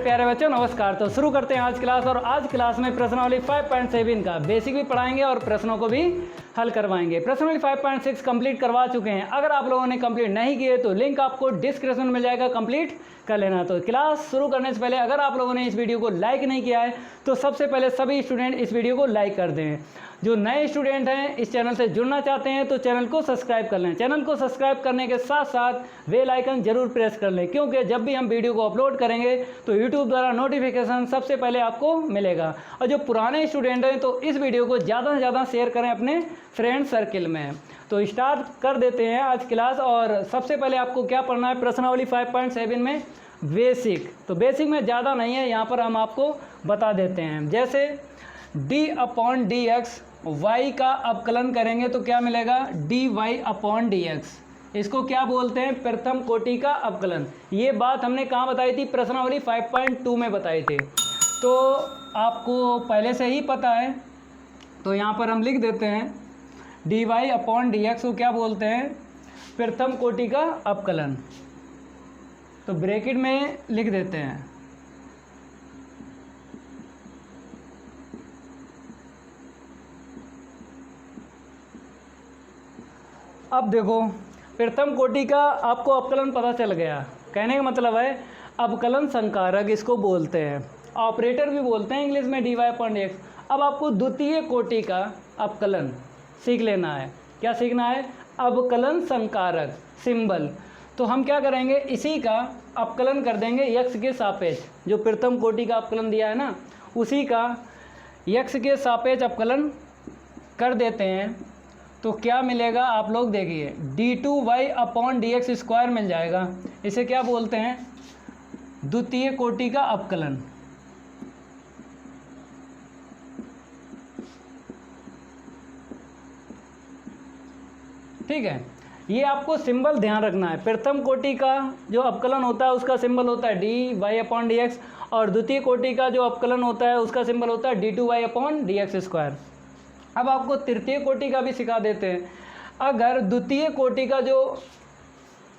प्यारे बच्चों नमस्कार। तो शुरू करते हैं आज क्लास। और आज क्लास में प्रश्नावली 5.7 का बेसिक भी पढ़ाएंगे और प्रश्नों को भी हल करवाएंगे। प्रश्नावली 5.6 कंप्लीट करवा चुके हैं। अगर आप लोगों ने कंप्लीट नहीं किए तो लिंक आपको डिस्क्रिप्शन में मिल जाएगा, कंप्लीट कर लेना। तो क्लास शुरू करने से पहले अगर आप लोगों ने इस वीडियो को लाइक नहीं किया है तो सबसे पहले सभी स्टूडेंट इस वीडियो को लाइक कर दें। जो नए स्टूडेंट हैं इस चैनल से जुड़ना चाहते हैं तो चैनल को सब्सक्राइब कर लें। चैनल को सब्सक्राइब करने के साथ साथ बेल आइकन जरूर प्रेस कर लें, क्योंकि जब भी हम वीडियो को अपलोड करेंगे तो यूट्यूब द्वारा नोटिफिकेशन सबसे पहले आपको मिलेगा। और जो पुराने स्टूडेंट हैं तो इस वीडियो को ज़्यादा से ज़्यादा शेयर करें अपने फ्रेंड सर्किल में। तो स्टार्ट कर देते हैं आज क्लास। और सबसे पहले आपको क्या पढ़ना है प्रश्नावली 5.7 में बेसिक। तो बेसिक में ज़्यादा नहीं है, यहाँ पर हम आपको बता देते हैं। जैसे d/dx y का अवकलन करेंगे तो क्या मिलेगा, dy/dx। इसको क्या बोलते हैं, प्रथम कोटि का अवकलन। ये बात हमने कहाँ बताई थी, प्रश्नावली 5.2 में बताई थी। तो आपको पहले से ही पता है, तो यहाँ पर हम लिख देते हैं dy/dx को क्या बोलते हैं, प्रथम कोटि का अवकलन। तो ब्रैकेट में लिख देते हैं। अब देखो प्रथम कोटि का आपको अवकलन पता चल गया। कहने का मतलब है अवकलन संकारक इसको बोलते हैं, ऑपरेटर भी बोलते हैं इंग्लिश में dy/dx। अब आपको द्वितीय कोटि का अवकलन सीख लेना है। क्या सीखना है, अवकलन संकारक सिंबल। तो हम क्या करेंगे, इसी का अवकलन कर देंगे x के सापेक्ष। जो प्रथम कोटि का अवकलन दिया है ना, उसी का x के सापेक्ष अवकलन कर देते हैं। तो क्या मिलेगा आप लोग देखिए, d2y/dx स्क्वायर मिल जाएगा। इसे क्या बोलते हैं, द्वितीय कोटि का अवकलन। ठीक है, ये आपको सिंबल ध्यान रखना है। प्रथम कोटि का जो अवकलन होता है उसका सिंबल होता है dy/dx, और द्वितीय कोटि का जो अवकलन होता है उसका सिंबल होता है d2y/dx स्क्वायर। अब आपको तृतीय कोटि का भी सिखा देते हैं। अगर द्वितीय कोटि का जो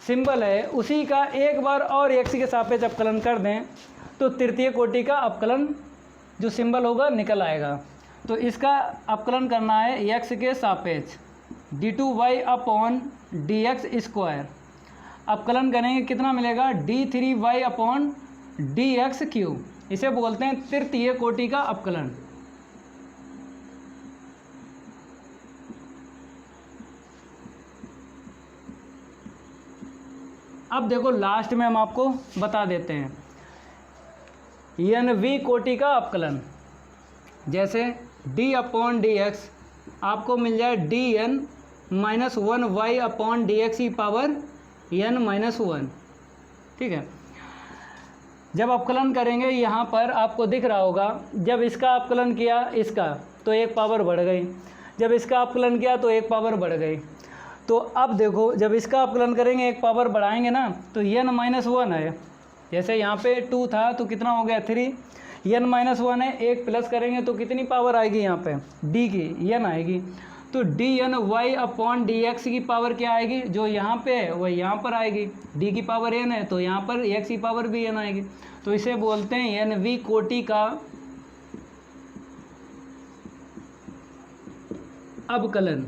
सिंबल है उसी का एक बार और x के सापेक्ष अवकलन कर दें तो तृतीय कोटि का अवकलन जो सिंबल होगा निकल आएगा। तो इसका अवकलन करना है x के सापेक्ष d2y/dx स्क्वायर। अवकलन करेंगे कितना मिलेगा, d3y/dx क्यूब। इसे बोलते हैं तृतीय कोटि का अवकलन। अब देखो लास्ट में हम आपको बता देते हैं nv कोटि का अवकलन। जैसे d/dx आपको मिल जाए dn-1y/dx की पावर n-1। ठीक है, जब अवकलन करेंगे यहाँ पर आपको दिख रहा होगा, जब इसका अवकलन किया इसका तो एक पावर बढ़ गई, जब इसका अवकलन किया तो एक पावर बढ़ गई। तो अब देखो जब इसका अवकलन करेंगे एक पावर बढ़ाएंगे ना तो n-1 है। जैसे यहाँ पे 2 था तो कितना हो गया 3, n-1 है। एक प्लस करेंगे तो कितनी पावर आएगी यहाँ पे, d की n आएगी। तो dny/dx की पावर क्या आएगी, जो यहाँ पे है वह यहाँ पर आएगी। d की पावर n है तो यहाँ पर x की पावर भी n आएगी। तो इसे बोलते हैं nv कोटि का अवकलन।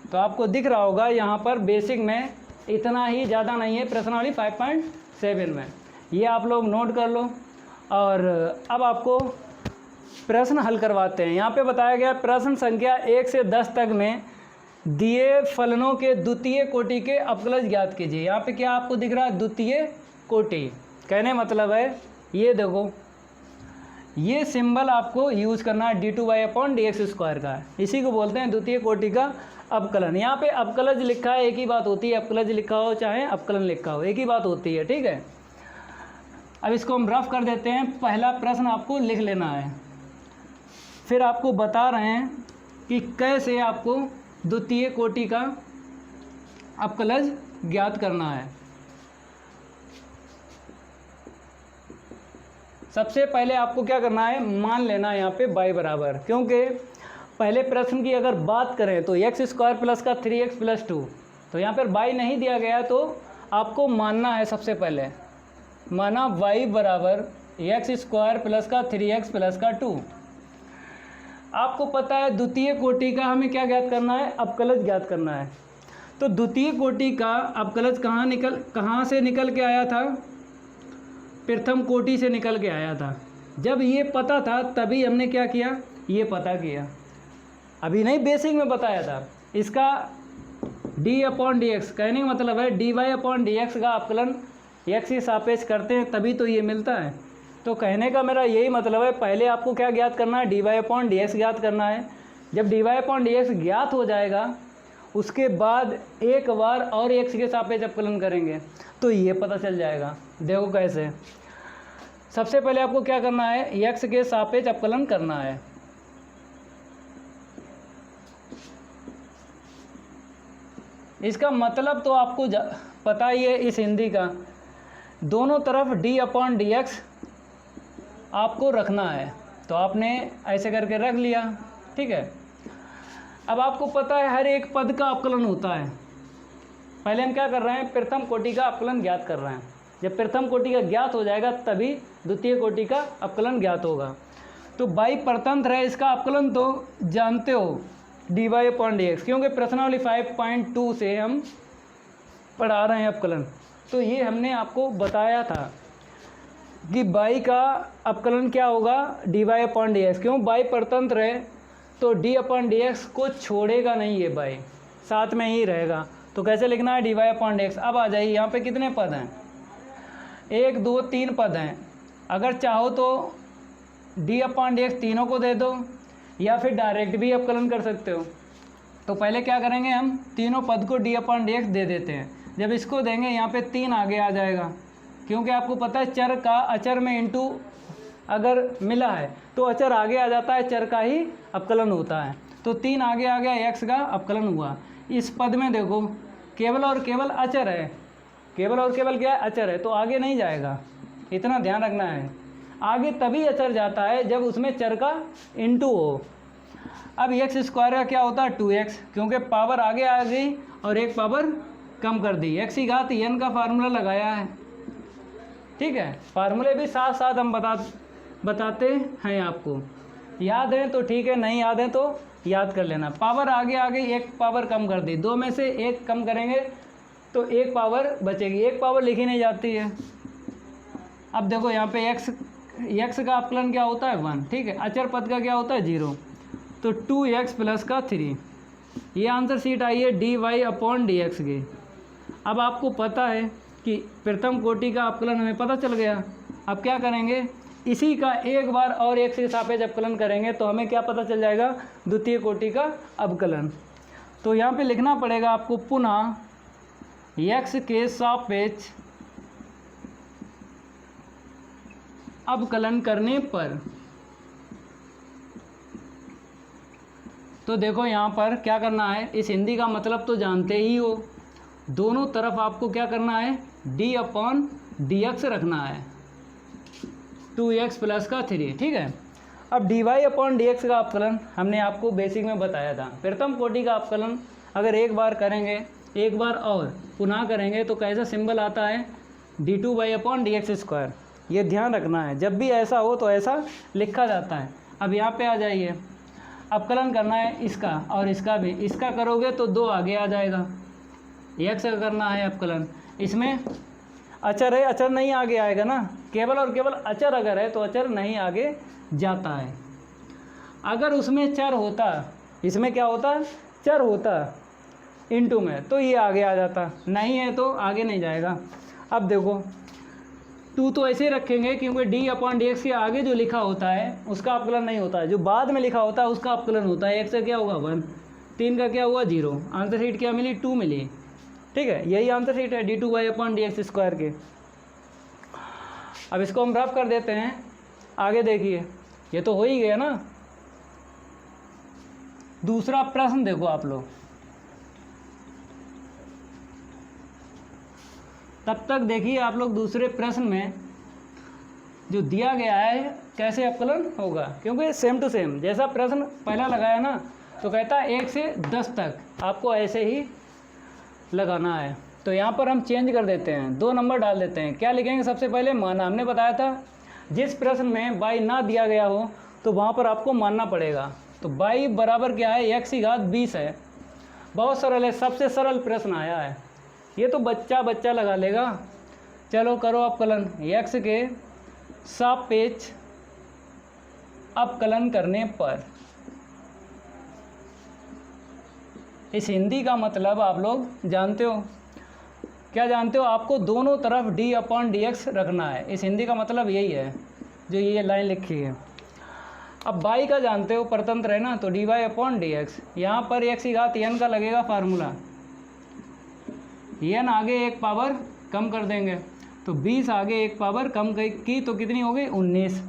तो आपको दिख रहा होगा यहाँ पर बेसिक में इतना ही, ज़्यादा नहीं है प्रश्नावली 5.7 में। ये आप लोग नोट कर लो। और अब आपको प्रश्न हल करवाते हैं। यहाँ पे बताया गया प्रश्न संख्या 1 से 10 तक में दिए फलनों के द्वितीय कोटि के अवकलज ज्ञात कीजिए। यहाँ पे क्या आपको दिख रहा है, द्वितीय कोटि। कहने मतलब है ये देखो, ये सिंबल आपको यूज़ करना है d2y/dx स्क्वायर का। इसी को बोलते हैं द्वितीय कोटि का अवकलन। यहाँ पे अवकलज लिखा है, एक ही बात होती है, अवकलज लिखा हो चाहे अवकलन लिखा हो, एक ही बात होती है। ठीक है, अब इसको हम रफ कर देते हैं। पहला प्रश्न आपको लिख लेना है, फिर आपको बता रहे हैं कि कैसे आपको द्वितीय कोटि का अवकलज ज्ञात करना है। सबसे पहले आपको क्या करना है, मान लेना है यहाँ पे y बराबर, क्योंकि पहले प्रश्न की अगर बात करें तो x² प्लस का 3x प्लस 2, तो यहाँ पर y नहीं दिया गया तो आपको मानना है सबसे पहले, माना y बराबर एक्स स्क्वायर प्लस का 3x प्लस का 2। आपको पता है द्वितीय कोटि का हमें क्या ज्ञात करना है, अवकलज ज्ञात करना है। तो द्वितीय कोटि का अवकलज कहाँ से निकल के आया था, प्रथम कोटि से निकल के आया था। जब ये पता था तभी हमने क्या किया, ये पता किया, अभी नहीं बेसिक में बताया था। इसका d/dx कहने का मतलब है dy/dx का अवकलन x के सापेक्ष करते हैं तभी तो ये मिलता है। तो कहने का मेरा यही मतलब है, पहले आपको क्या ज्ञात करना है, dy/dx ज्ञात करना है। जब dy/dx ज्ञात हो जाएगा उसके बाद एक बार और x के सापेक्ष अवकलन करेंगे तो ये पता चल जाएगा। देखो कैसे, सबसे पहले आपको क्या करना है, x के सापेक्ष अवकलन करना है। इसका मतलब तो आपको पता ही है, इस हिंदी का दोनों तरफ d/dx आपको रखना है। तो आपने ऐसे करके रख लिया, ठीक है। अब आपको पता है हर एक पद का अवकलन होता है। पहले हम क्या कर रहे हैं, प्रथम कोटि का अवकलन ज्ञात कर रहे हैं। जब प्रथम कोटि का ज्ञात हो जाएगा तभी द्वितीय कोटि का अवकलन ज्ञात होगा। तो बाई परतंत्र है, इसका अवकलन तो जानते हो dy/dx, क्योंकि प्रश्नावली 5.2 से हम पढ़ा रहे हैं अवकलन। तो ये हमने आपको बताया था कि बाई का अवकलन क्या होगा, dy/dx। क्यों, बाई परतंत्र है तो d/dx को छोड़ेगा नहीं, ये बाई साथ में ही रहेगा। तो कैसे लिखना है, dy/dx। अब आ जाइए, यहाँ पे कितने पद हैं, 1 2 3 पद हैं। अगर चाहो तो d/dx तीनों को दे दो या फिर डायरेक्ट भी अवकलन कर सकते हो। तो पहले क्या करेंगे, हम तीनों पद को d/dx दे देते हैं। जब इसको देंगे यहाँ पे 3 आगे आ जाएगा, क्योंकि आपको पता है चर का अचर में इंटू अगर मिला है तो अचर आगे आ जाता है, चर का ही अवकलन होता है। तो 3 आगे आ गया, x का अवकलन हुआ। इस पद में देखो केवल और केवल अचर है, केवल और केवल क्या है, अचर है, तो आगे नहीं जाएगा, इतना ध्यान रखना है। आगे तभी अचर जाता है जब उसमें चर का इंटू हो। अब एक्स स्क्वायर का क्या होता है, 2x, क्योंकि पावर आगे आ गई और एक पावर कम कर दी। x की घात n का फार्मूला लगाया है, ठीक है। फार्मूले भी साथ साथ हम बताते हैं आपको, याद है तो ठीक है, नहीं याद है तो याद कर लेना। पावर आगे आ गई, एक पावर कम कर दी, 2 में से 1 कम करेंगे तो 1 पावर बचेगी, 1 पावर लिखी नहीं जाती है। अब देखो यहाँ पे x का अवकलन क्या होता है, 1, ठीक है। अचर पद का क्या होता है, 0, तो 2x प्लस का 3। ये आंसर शीट आई है dy/dx की। अब आपको पता है कि प्रथम कोटि का अवकलन हमें पता चल गया। अब क्या करेंगे, इसी का एक बार और x के सापेक्ष अवकलन करेंगे तो हमें क्या पता चल जाएगा, द्वितीय कोटि का अवकलन। तो यहाँ पे लिखना पड़ेगा आपको पुनः x के सापेक्ष अवकलन करने पर। तो देखो यहाँ पर क्या करना है, इस हिंदी का मतलब तो जानते ही हो, दोनों तरफ आपको क्या करना है, d/dx रखना है, 2x प्लस का 3, ठीक है। अब dy/dx का अवकलन हमने आपको बेसिक में बताया था। प्रथम कोटि का अवकलन अगर एक बार करेंगे, एक बार और पुनः करेंगे तो कैसा सिंबल आता है, d2/dx²। ये ध्यान रखना है, जब भी ऐसा हो तो ऐसा लिखा जाता है। अब यहाँ पे आ जाइए, अवकलन करना है इसका और इसका भी, इसका करोगे तो 2 आगे आ जाएगा। x का करना है अवकलन, इसमें अचर है, अचर नहीं आगे आएगा ना, केवल और केवल अचर अगर है तो अचर नहीं आगे जाता है। अगर उसमें चर होता, इसमें क्या होता, चर होता इनटू में, तो ये आगे आ जाता, नहीं है तो आगे नहीं जाएगा। अब देखो 2 तो ऐसे रखेंगे क्योंकि d/dx के आगे जो लिखा होता है उसका अवकलन नहीं होता है, जो बाद में लिखा होता है उसका अवकलन होता है। x का क्या होगा 1, 3 का क्या हुआ 0, आंसर शीट क्या मिली, 2 मिली, ठीक है। यही आंसर शीट है d2/dx² के। अब इसको हम रफ कर देते हैं, आगे देखिए, ये तो हो ही गया ना। दूसरा प्रश्न देखो आप लोग, तब तक देखिए आप लोग दूसरे प्रश्न में जो दिया गया है कैसे अवकलन होगा, क्योंकि सेम टू सेम जैसा प्रश्न पहला लगाया ना, तो कहता है 1 से 10 तक आपको ऐसे ही लगाना है। तो यहाँ पर हम चेंज कर देते हैं, 2 नंबर डाल देते हैं। क्या लिखेंगे सबसे पहले? माना। हमने बताया था जिस प्रश्न में y ना दिया गया हो तो वहाँ पर आपको मानना पड़ेगा। तो y बराबर क्या है? x की घात 20 है। बहुत सरल है, सबसे सरल प्रश्न आया है, ये तो बच्चा लगा लेगा। चलो करो अवकलन। x के सापेक्ष अवकलन करने पर, इस हिंदी का मतलब आप लोग जानते हो, क्या जानते हो? आपको दोनों तरफ d/dx रखना है। इस हिंदी का मतलब यही है जो ये लाइन लिखी है। अब y का जानते हो, परतंत्र है ना, तो dy/dx। यहाँ पर x की घात n का लगेगा फार्मूला, n आगे एक पावर कम कर देंगे तो 20 आगे एक पावर कम की तो कितनी हो गई? 19।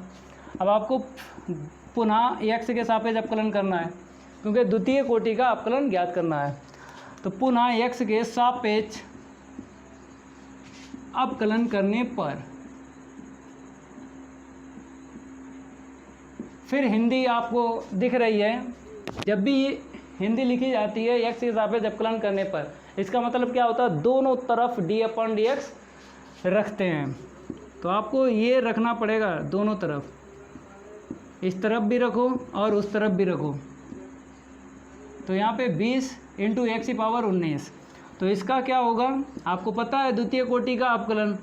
अब आपको पुनः x के सापेक्ष अवकलन करना है क्योंकि द्वितीय कोटि का अवकलन ज्ञात करना है। तो पुनः x के सापेक्ष अवकलन करने पर, फिर हिंदी आपको दिख रही है, जब भी हिंदी लिखी जाती है x के सापेक्ष अवकलन करने पर, इसका मतलब क्या होता है? दोनों तरफ d/dx रखते हैं। तो आपको ये रखना पड़ेगा दोनों तरफ, इस तरफ भी रखो और उस तरफ भी रखो। तो यहाँ पे 20 × x⁻19। तो इसका क्या होगा? आपको पता है द्वितीय कोटि का अवकलन,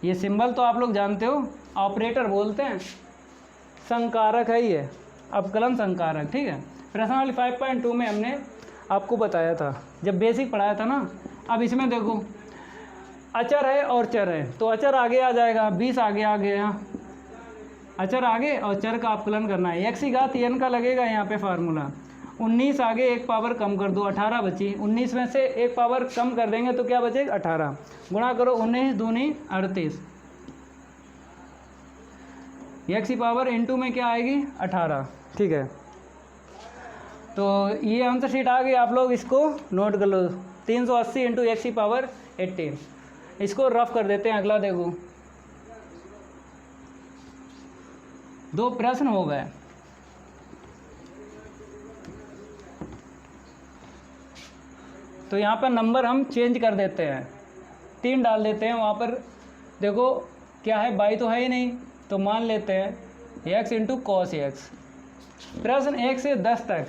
ये सिंबल तो आप लोग जानते हो, ऑपरेटर बोलते हैं, संकारक है ये, अवकलन संकारक। ठीक है, प्रश्नावली 5.2 में हमने आपको बताया था जब बेसिक पढ़ाया था ना। अब इसमें देखो अचर है और चर है, तो अचर आगे आ जाएगा, 20 आगे आ गया, अचर आगे और चर का अवकलन करना है। x की घात n का लगेगा यहाँ पे फार्मूला, 19 आगे एक पावर कम कर दो, 18 बची। 19 में से एक पावर कम कर देंगे तो क्या बचेगा? 18। गुणा करो, 19 दूनी 38, x की पावर × में क्या आएगी? 18। ठीक है, तो ये आंसर शीट आ गई, आप लोग इसको नोट कर लो। 380 × x⁻18। इसको रफ कर देते हैं। अगला देखो, 2 प्रश्न हो गए। तो यहाँ पर नंबर हम चेंज कर देते हैं, 3 डाल देते हैं। वहाँ पर देखो क्या है, y तो है ही नहीं, तो मान लेते हैं x × cos x। प्रश्न 1 से 10 तक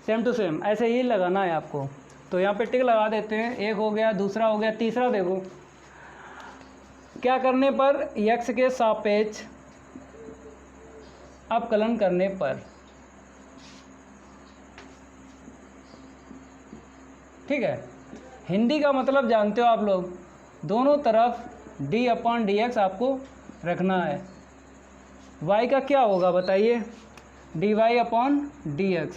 सेम टू सेम ऐसे ही लगाना है आपको। तो यहाँ पे टिक लगा देते हैं, 1 हो गया, दूसरा हो गया, तीसरा देखो क्या करने पर? x के सापेक्ष अवकलन करने पर। ठीक है, हिंदी का मतलब जानते हो आप लोग, दोनों तरफ d/dx आपको रखना है। y का क्या होगा बताइए? dy/dx।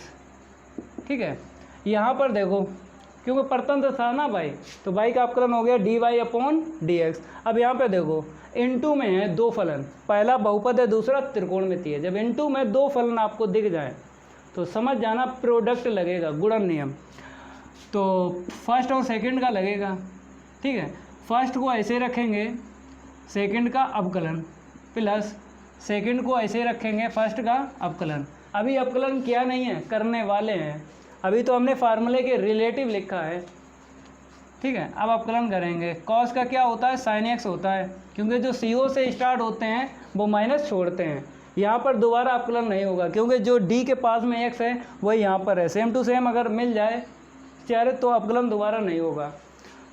ठीक है, यहाँ पर देखो क्योंकि परतंत्र था ना भाई, तो y का अवकलन हो गया dy/dx। अब यहाँ पे देखो इनटू में है 2 फलन, पहला बहुपद है, दूसरा त्रिकोणमिति है। जब इनटू में 2 फलन आपको दिख जाए तो समझ जाना प्रोडक्ट लगेगा, गुणन नियम। तो फर्स्ट और सेकंड का लगेगा। ठीक है, फर्स्ट को ऐसे रखेंगे, सेकंड का अवकलन, प्लस सेकंड को ऐसे रखेंगे, फर्स्ट का अवकलन। अभी अवकलन किया नहीं है, करने वाले हैं, अभी तो हमने फार्मूले के रिलेटिव लिखा है। ठीक है, अब अवकलन करेंगे। कॉस का क्या होता है? साइन एक्स होता है, क्योंकि जो CO से स्टार्ट होते हैं वो माइनस छोड़ते हैं। यहाँ पर दोबारा अवकलन नहीं होगा क्योंकि जो D के पास में x है वही यहाँ पर है, सेम टू सेम अगर मिल जाए चेहरे तो अवकलन दोबारा नहीं होगा,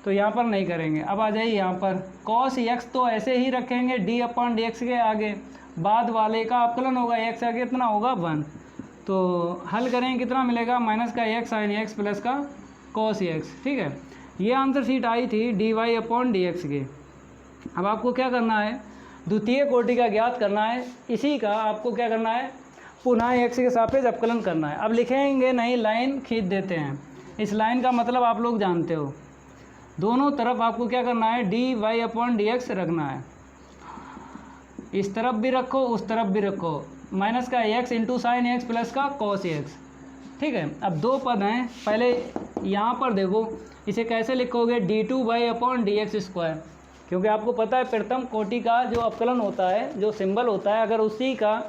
तो यहाँ पर नहीं करेंगे। अब आ जाइए यहाँ पर cos x तो ऐसे ही रखेंगे d/dx के आगे, बाद वाले का अवकलन होगा, x आगे कितना होगा? 1। तो हल करेंगे, कितना मिलेगा? माइनस का x sin x प्लस का cos x। ठीक है, ये आंसर शीट आई थी dy/dx की। अब आपको क्या करना है? द्वितीय कोटि का ज्ञात करना है, इसी का आपको क्या करना है? पुनः x के सापेक्ष अवकलन करना है। अब लिखेंगे नहीं, लाइन खींच देते हैं। इस लाइन का मतलब आप लोग जानते हो, दोनों तरफ आपको क्या करना है? dy/dx रखना है। इस तरफ भी रखो, उस तरफ भी रखो, माइनस का x × sin x प्लस का cos x। ठीक है, अब 2 पद हैं, पहले यहाँ पर देखो इसे कैसे लिखोगे? d2/dx², क्योंकि आपको पता है प्रथम कोटि का जो अवकलन होता है, जो सिंबल होता है, अगर उसी का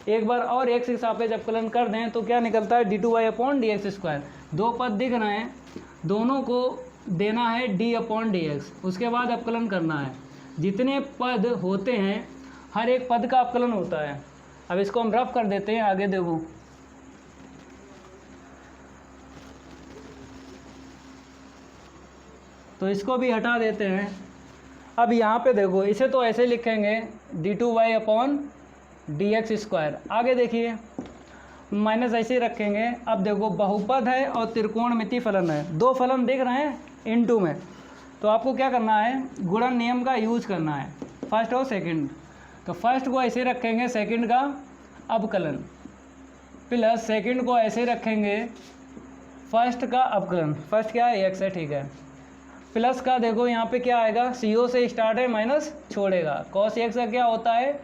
एक बार और x के सापेक्ष अवकलन कर दें तो क्या निकलता है? d2/dx²। 2 पद दिख रहे हैं, दोनों को देना है d/dx, उसके बाद अपकलन करना है। जितने पद होते हैं हर एक पद का अपकलन होता है। अब इसको हम रफ कर देते हैं, आगे देखो। तो इसको भी हटा देते हैं। अब यहाँ पे देखो, इसे तो ऐसे लिखेंगे d2y/dx²। आगे देखिए माइनस ऐसे रखेंगे। अब देखो बहुपद है और त्रिकोणमिति फलन है, दो फलन देख रहे हैं इनटू में, तो आपको क्या करना है, गुणन नियम का यूज करना है, फर्स्ट और सेकंड। तो फर्स्ट को ऐसे रखेंगे सेकंड का अवकलन, प्लस सेकंड को ऐसे रखेंगे फर्स्ट का अवकलन। फर्स्ट क्या है, x है, ठीक है। प्लस का देखो यहाँ पे क्या आएगा, CO से स्टार्ट है, माइनस छोड़ेगा, cos x का क्या होता है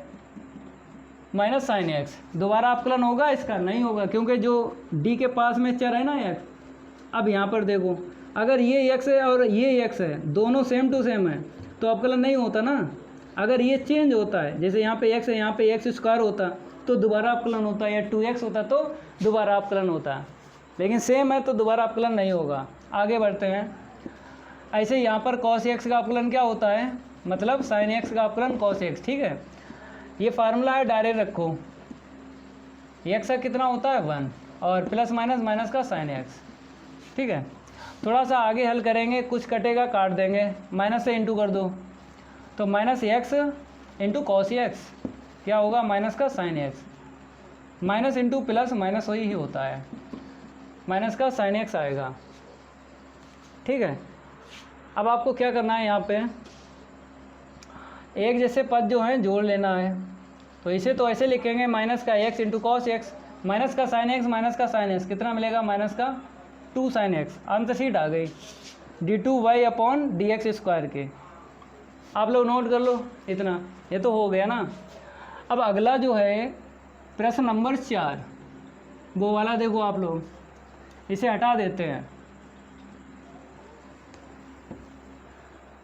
माइनस साइन एक्स। दोबारा अपकलन होगा इसका, नहीं होगा, क्योंकि जो d के पास में चर है ना x। अब यहाँ पर देखो, अगर ये x है और ये x है, दोनों सेम टू सेम है, तो अपकलन नहीं होता ना। अगर ये चेंज होता है, जैसे यहाँ पे x है, यहाँ पे x² होता तो दोबारा अपकलन होता है, या 2x होता तो दोबारा अपकलन होता है, लेकिन सेम है तो दोबारा अपकलन नहीं होगा। आगे बढ़ते हैं। ऐसे यहाँ पर cos x का अपकलन क्या होता है, मतलब sin x का अपकलन cos x, ठीक है। ये फार्मूला है, डायरेक्ट रखो। x का कितना होता है 1, और प्लस माइनस माइनस का sin x, ठीक है। थोड़ा सा आगे हल करेंगे, कुछ कटेगा काट देंगे, माइनस से इंटू कर दो, तो minus x into cos x क्या होगा, माइनस का sin x। Minus into plus minus वही ही होता है, माइनस का sin x आएगा, ठीक है। अब आपको क्या करना है, यहाँ पे एक जैसे पद जो हैं जोड़ लेना है। तो इसे तो ऐसे लिखेंगे, माइनस का x into cos x, minus का sin x माइनस का sin x, कितना मिलेगा, माइनस का 2 sin x। अंत सीट आ गई d2y/dx² के। आप लोग नोट कर लो इतना, ये तो हो गया ना। अब अगला जो है प्रश्न नंबर 4, वो वाला देखो आप लोग, इसे हटा देते हैं।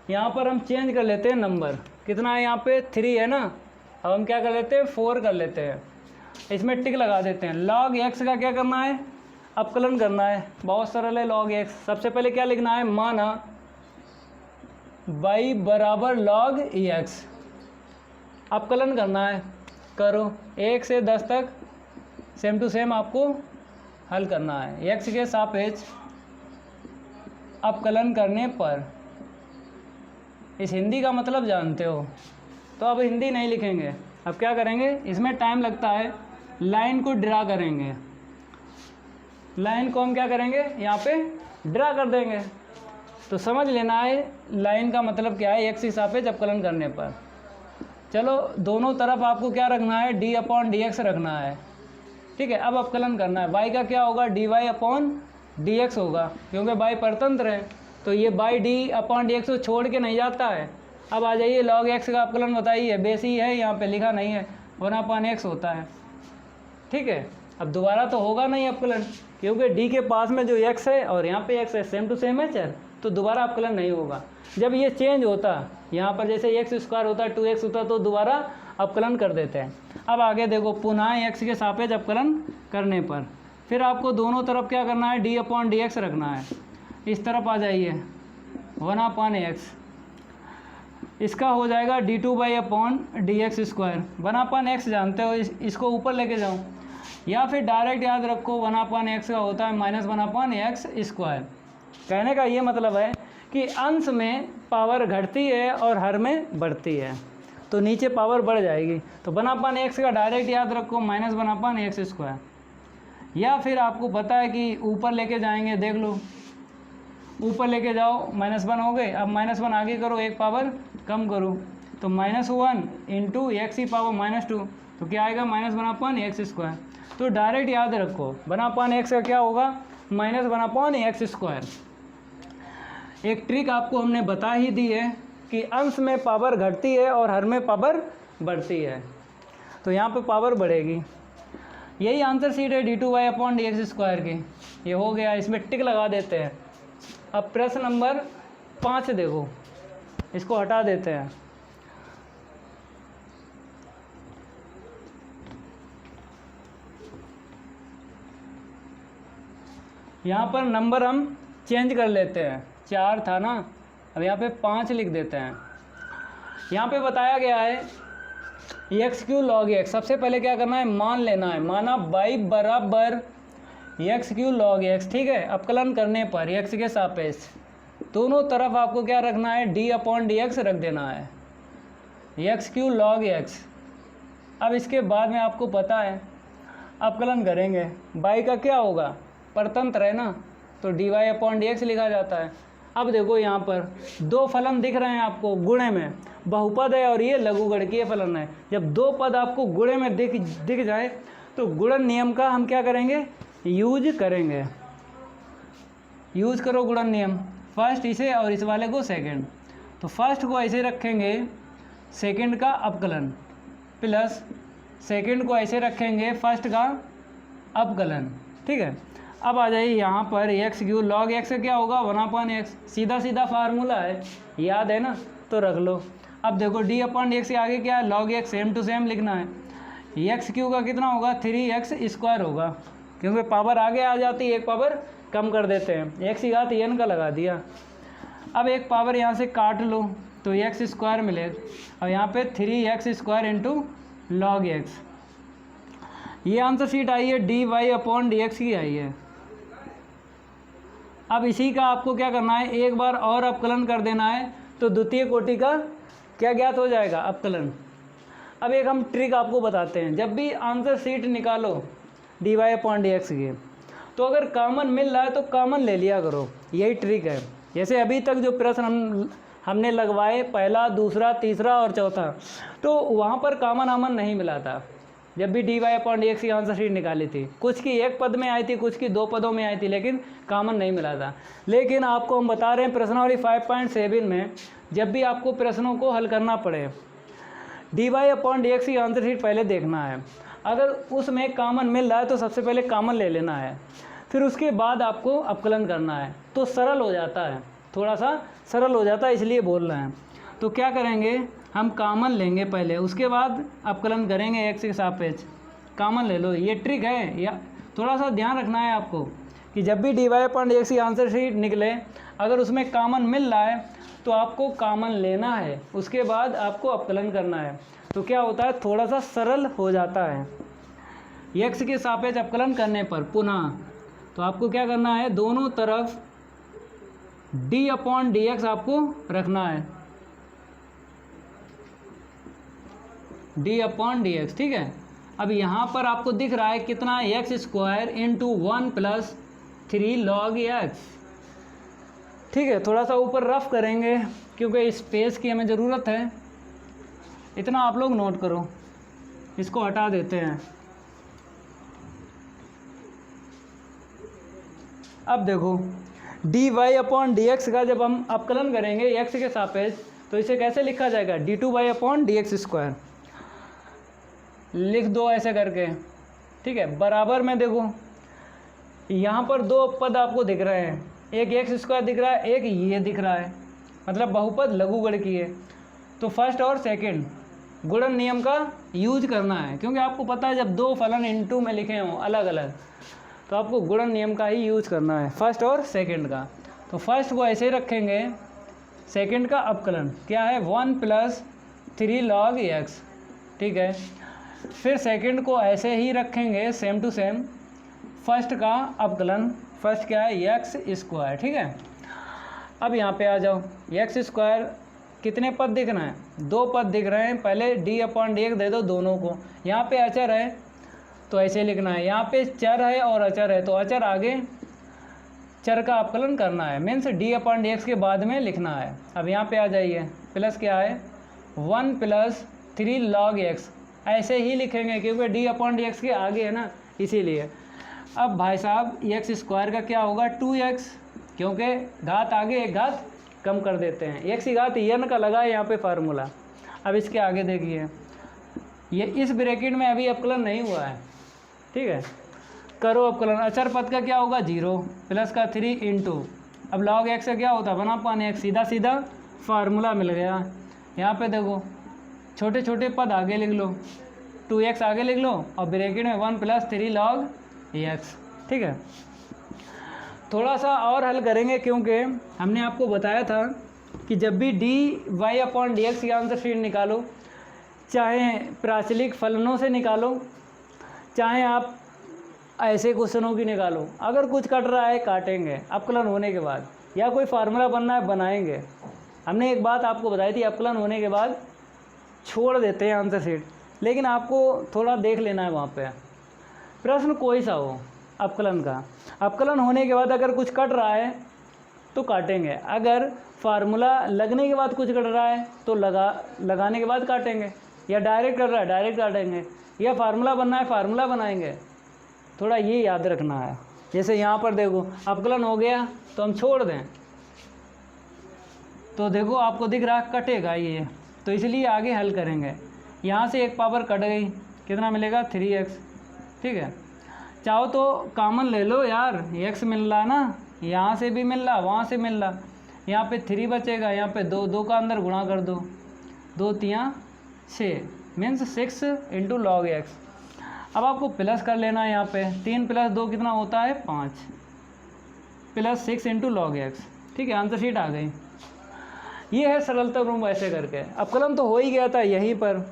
यहाँ पर हम चेंज कर लेते हैं नंबर, कितना है यहाँ पे 3 है ना, अब हम क्या कर लेते हैं 4 कर लेते हैं, इसमें टिक लगा देते हैं। log x का क्या करना है, अपकलन करना है, बहुत सरल है। log x सबसे पहले क्या लिखना है, माना y बराबर log x, अपकलन करना है, करो 1 से 10 तक सेम टू सेम आपको हल करना है। x के सापेक्ष अपकलन करने पर, इस हिंदी का मतलब जानते हो, तो अब हिंदी नहीं लिखेंगे, अब क्या करेंगे, इसमें टाइम लगता है, लाइन को ड्रा करेंगे। लाइन को हम क्या करेंगे, यहाँ पे ड्रा कर देंगे। तो समझ लेना है लाइन का मतलब क्या है, x के सापेक्ष अपकलन करने पर। चलो दोनों तरफ आपको क्या रखना है, d/dx रखना है, ठीक है। अब अपकलन करना है, y का क्या होगा, dy/dx होगा, क्योंकि y परतंत्र है, तो ये बाई d/dx को छोड़ के नहीं जाता है। अब आ जाइए, log x का अपकलन बताइए, बेसी है, यहाँ पे लिखा नहीं है, 1/x होता है, ठीक है। अब दोबारा तो होगा नहीं अपकलन, क्योंकि d के पास में जो x है और यहाँ पे x है, सेम टू सेम है चर, तो दोबारा अपकलन नहीं होगा। जब ये चेंज होता, यहाँ पर जैसे x² होता, 2x होता, तो दोबारा अपकलन कर देते हैं। अब आगे देखो, पुनः x के सापेक्ष अपकलन करने पर फिर आपको दोनों तरफ क्या करना है, d/dx रखना है। इस तरफ आ जाइए, 1/x, इसका हो जाएगा d2y/dx²। 1/x जानते हो, इसको ऊपर लेके जाओ, या फिर डायरेक्ट याद रखो 1/x का होता है -1/x²। कहने का ये मतलब है कि अंश में पावर घटती है और हर में बढ़ती है, तो नीचे पावर बढ़ जाएगी। तो 1/x का डायरेक्ट याद रखो -1/x², या फिर आपको पता है कि ऊपर लेके जाएंगे, देख लो, ऊपर लेके जाओ, -1 हो गए। अब -1 आगे करो, एक पावर कम करो, तो -1 इंटू x की पावर -2, तो क्या आएगा, -1/x²। तो डायरेक्ट याद रखो 1/x का क्या होगा, -1/x²। एक ट्रिक आपको हमने बता ही दी है कि अंश में पावर घटती है और हर में पावर बढ़ती है, तो यहाँ पे पावर बढ़ेगी। यही आंसर सीट है d2y/dx² की। ये हो गया, इसमें टिक लगा देते हैं। अब प्रश्न नंबर 5 देखो, इसको हटा देते हैं। यहाँ पर नंबर हम चेंज कर लेते हैं, 4 था ना, अब यहाँ पे 5 लिख देते हैं। यहाँ पे बताया गया है एक्स क्यू लॉग एक्स। सबसे पहले क्या करना है, मान लेना है, माना y बराबर एक्स क्यू लॉग एक्स, ठीक है। अपकलन करने पर एक्स के सापेक्ष दोनों तरफ आपको क्या रखना है, डी अपॉन डी एक्स रख देना है, एक्स क्यू लॉग एक्स। अब इसके बाद में आपको पता है अपकलन करेंगे, y का क्या होगा, परतंत्र है ना, तो d y upon d x लिखा जाता है। अब देखो यहाँ पर दो फलन दिख रहे हैं आपको गुणे में, बहुपद है और ये लघुगणकीय फलन है। जब दो पद आपको गुणे में दिख जाए तो गुणन नियम का हम क्या करेंगे, यूज करेंगे। यूज करो गुणन नियम, फर्स्ट इसे और इस वाले को सेकंड, तो फर्स्ट को ऐसे रखेंगे सेकंड का अपकलन, प्लस सेकंड को ऐसे रखेंगे फर्स्ट का अपकलन, ठीक है। अब आ जाइए यहाँ पर एक्स क्यू लॉग एक्स क्या होगा, 1/x, सीधा सीधा फार्मूला है, याद है ना, तो रख लो। अब देखो डी अपॉन डी एक्स के आगे क्या है, log x, same to same लिखना है। एक्स क्यू का कितना होगा, 3x² होगा, क्योंकि पावर आगे आ जाती है, एक पावर कम कर देते हैं, x की घात n का लगा दिया। अब एक पावर यहाँ से काट लो तो x² मिलेगा, और यहाँ पे 3x² इंटू लॉग एक्स। ये आंसर शीट आई है d y upon d x की आई है। अब इसी का आपको क्या करना है, एक बार और अपकलन कर देना है, तो द्वितीय कोटि का क्या ज्ञात हो जाएगा, अपकलन। अब एक हम ट्रिक आपको बताते हैं, जब भी आंसर शीट निकालो d y upon d x की, तो अगर कॉमन मिल रहा है तो कॉमन ले लिया करो, यही ट्रिक है। जैसे अभी तक जो प्रश्न हमने लगवाए, पहला, दूसरा, तीसरा और चौथा, तो वहाँ पर कॉमन आमन नहीं मिला था जब भी d y upon d x की आंसर शीट निकाली थी। कुछ की एक पद में आई थी, कुछ की 2 पदों में आई थी, लेकिन कॉमन नहीं मिला था। लेकिन आपको हम बता रहे हैं प्रश्नावली 5.7 में जब भी आपको प्रश्नों को हल करना पड़े, d y upon d x की आंसर शीट पहले देखना है। अगर उसमें कॉमन मिल रहा है तो सबसे पहले कॉमन ले लेना है, फिर उसके बाद आपको अपकलन करना है, तो सरल हो जाता है, थोड़ा सा सरल हो जाता है, इसलिए बोल रहे हैं। तो क्या करेंगे, हम कॉमन लेंगे पहले, उसके बाद अपकलन करेंगे एक्स के सापेक्ष। कॉमन ले लो, ये ट्रिक है, या थोड़ा सा ध्यान रखना है आपको कि जब भी d y upon d x की आंसर शीट निकले, अगर उसमें कॉमन मिल रहा है तो आपको कॉमन लेना है, उसके बाद आपको अपकलन करना है। तो क्या होता है, थोड़ा सा सरल हो जाता है। एक्स के सापेक्ष अपकलन करने पर पुनः तो आपको क्या करना है, दोनों तरफ डी अपॉन डी एक्स आपको रखना है, डी अपॉन डी एक्स, ठीक है। अब यहाँ पर आपको दिख रहा है कितना, x² इंटू 1 + 3 log x, ठीक है। थोड़ा सा ऊपर रफ करेंगे क्योंकि स्पेस की हमें ज़रूरत है, इतना आप लोग नोट करो, इसको हटा देते हैं। अब देखो d y upon d x का जब हम अपकलन करेंगे x के सापेक्ष, तो इसे कैसे लिखा जाएगा, d2y अपॉन डी एक्स² लिख दो ऐसे करके, ठीक है। बराबर में देखो यहाँ पर 2 पद आपको दिख रहे हैं, एक x² दिख रहा है, एक ये दिख रहा है, मतलब बहुपद लघुगणकीय है। तो फर्स्ट और सेकंड गुणन नियम का यूज करना है, क्योंकि आपको पता है जब 2 फलन इनटू में लिखे हों अलग अलग, तो आपको गुणन नियम का ही यूज करना है, फर्स्ट और सेकंड का। तो फर्स्ट को ऐसे रखेंगे, सेकंड का अपकलन क्या है, 1 + 3 log x, ठीक है। फिर सेकंड को ऐसे ही रखेंगे सेम टू सेम, फर्स्ट का अपकलन, फर्स्ट क्या है, x², ठीक है। अब यहाँ पे आ जाओ, x² कितने पद दिख रहे हैं, 2 पद दिख रहे हैं, पहले डी अपॉन डी एक्स दे दो दोनों को। यहाँ पे अचर है तो ऐसे लिखना है, यहाँ पे चर है और अचर है तो अचर आगे चर का अपकलन करना है, means D upon d x के बाद में लिखना है। अब यहाँ पे आ जाइए, प्लस क्या है, 1 + 3 log x, ऐसे ही लिखेंगे क्योंकि डी अपॉन डी एक्स के आगे है ना, इसीलिए। अब भाई साहब x² का क्या होगा, 2x, क्योंकि घात आगे एक घात कम कर देते हैं, x की घात n का लगा है यहाँ पे फार्मूला। अब इसके आगे देखिए, ये इस ब्रैकेट में अभी अपकलन नहीं हुआ है, ठीक है, करो अपकलन। अचर पद का क्या होगा, 0 प्लस का 3 इंटू, अब log x का क्या होता है, 1/x, सीधा सीधा फार्मूला मिल गया। यहाँ पे देखो छोटे छोटे पद आगे लिख लो, 2x आगे लिख लो और ब्रैकेट में 1 + 3 log x, ठीक है। थोड़ा सा और हल करेंगे, क्योंकि हमने आपको बताया था कि जब भी dy/dx की आंसर शीट निकालो, चाहे प्राचलिक फलनों से निकालो, चाहे आप ऐसे क्वेश्चनों की निकालो, अगर कुछ कट रहा है काटेंगे अपकलन होने के बाद, या कोई फार्मूला बनना है बनाएंगे। हमने एक बात आपको बताई थी, अपकलन होने के बाद छोड़ देते हैं आंसर शीट, लेकिन आपको थोड़ा देख लेना है वहाँ पे प्रश्न कोई सा हो अपकलन का। अपकलन होने के बाद अगर कुछ कट रहा है तो काटेंगे, अगर फार्मूला लगने के बाद कुछ कट रहा है तो लगाने के बाद काटेंगे, या डायरेक्ट कट रहा है डायरेक्ट काटेंगे, या फार्मूला बनना है फार्मूला बनाएंगे। थोड़ा ये याद रखना है। जैसे यहाँ पर देखो अपकलन हो गया तो हम छोड़ दें, तो देखो आपको दिख रहा कटेगा ये, तो इसलिए आगे हल करेंगे। यहाँ से एक पावर कट गई, कितना मिलेगा 3x, ठीक है। चाहो तो कॉमन ले लो यार, x मिल रहा ना, यहाँ से भी मिल रहा वहाँ से मिल रहा, यहाँ पे 3 बचेगा, यहाँ पे 2 का अंदर गुणा कर दो, 2 3 6 मीन्स 6 × log x। अब आपको प्लस कर लेना है, यहाँ पे 3 + 2 कितना होता है 5 + 6 × log x, ठीक है। आंसर शीट आ गई। ये है सरलता रूप ऐसे करके। अपकलन तो हो ही गया था यहीं पर,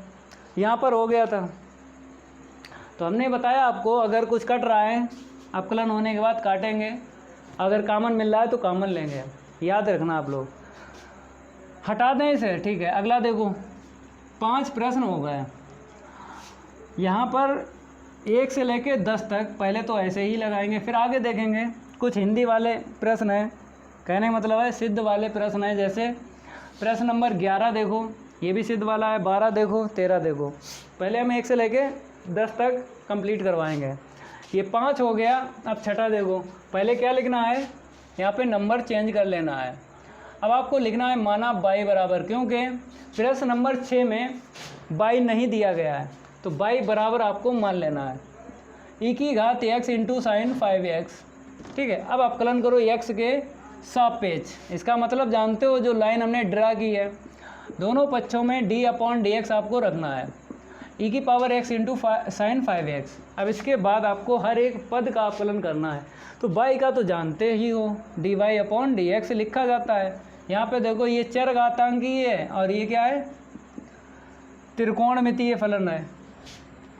यहाँ पर हो गया था, तो हमने बताया आपको अगर कुछ कट रहा है अपकलन होने के बाद काटेंगे, अगर कॉमन मिल रहा है तो कॉमन लेंगे, याद रखना आप लोग। हटा दें इसे, ठीक है। अगला देखो 5 प्रश्न हो गए। यहाँ पर 1 से लेके 10 तक पहले तो ऐसे ही लगाएंगे, फिर आगे देखेंगे कुछ हिंदी वाले प्रश्न हैं, कहने का मतलब है सिद्ध वाले प्रश्न हैं। जैसे प्रश्न नंबर 11 देखो, ये भी सिद्ध वाला है, 12 देखो, 13 देखो। पहले हम 1 से लेके 10 तक कंप्लीट करवाएंगे। ये 5 हो गया। अब छठा देखो, पहले क्या लिखना है, यहाँ पे नंबर चेंज कर लेना है। अब आपको लिखना है माना बाई बराबर, क्योंकि प्रश्न नंबर 6 में बाई नहीं दिया गया है, तो बाई बराबर आपको मान लेना है e⁻x × sin 5x, ठीक है। अब अपकलन करो x के सापेक्ष। इसका मतलब जानते हो, जो लाइन हमने ड्रा की है दोनों पक्षों में d/dx आपको रखना है, e⁻x × sin 5x। अब इसके बाद आपको हर एक पद का अपकलन करना है। तो बाई का तो जानते ही हो, dy/dx लिखा जाता है। यहाँ पे देखो ये चरघातांकी है और ये क्या है, त्रिकोणमितीय फलन है।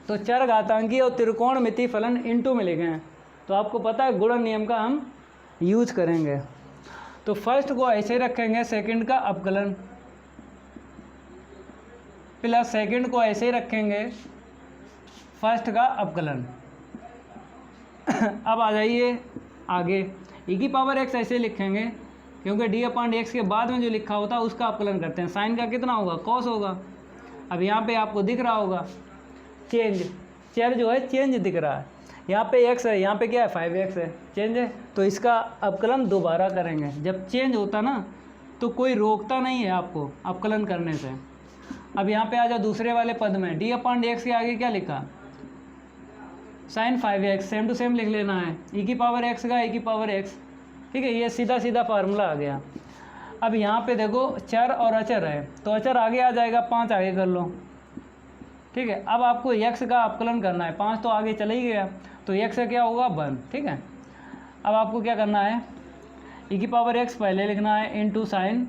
तो चरघातांकी और त्रिकोणमितीय फलन इनटू में लिखे हैं, तो आपको पता है गुणन नियम का हम यूज करेंगे। तो फर्स्ट को ऐसे रखेंगे, सेकंड का अपकलन, प्लस सेकंड को ऐसे रखेंगे, फर्स्ट का अपकलन। अब आ जाइए आगे, e⁻x ऐसे लिखेंगे, क्योंकि d/dx के बाद में जो लिखा होता है उसका अपकलन करते हैं। साइन का कितना होगा, कॉस होगा। अब यहाँ पे आपको दिख रहा होगा चेंज, चर जो है चेंज दिख रहा है, यहाँ पे x है, यहाँ पे क्या है 5x है, चेंज है। तो इसका अपकलन दोबारा करेंगे। जब चेंज होता ना तो कोई रोकता नहीं है आपको अपकलन करने से। अब यहाँ पे आ जाओ दूसरे वाले पद में, d/dx के आगे क्या लिखा, sin 5x, same to same लिख लेना है, e⁻x का e⁻x, ठीक है। ये सीधा सीधा फार्मूला आ गया। अब यहाँ पे देखो चर और अचर है, तो अचर आगे आ जाएगा, 5 आगे कर लो, ठीक है। अब आपको x का अपकलन करना है, 5 तो आगे चला ही गया, तो x का क्या होगा 1, ठीक है। अब आपको क्या करना है, e⁻x पहले लिखना है इंटू sin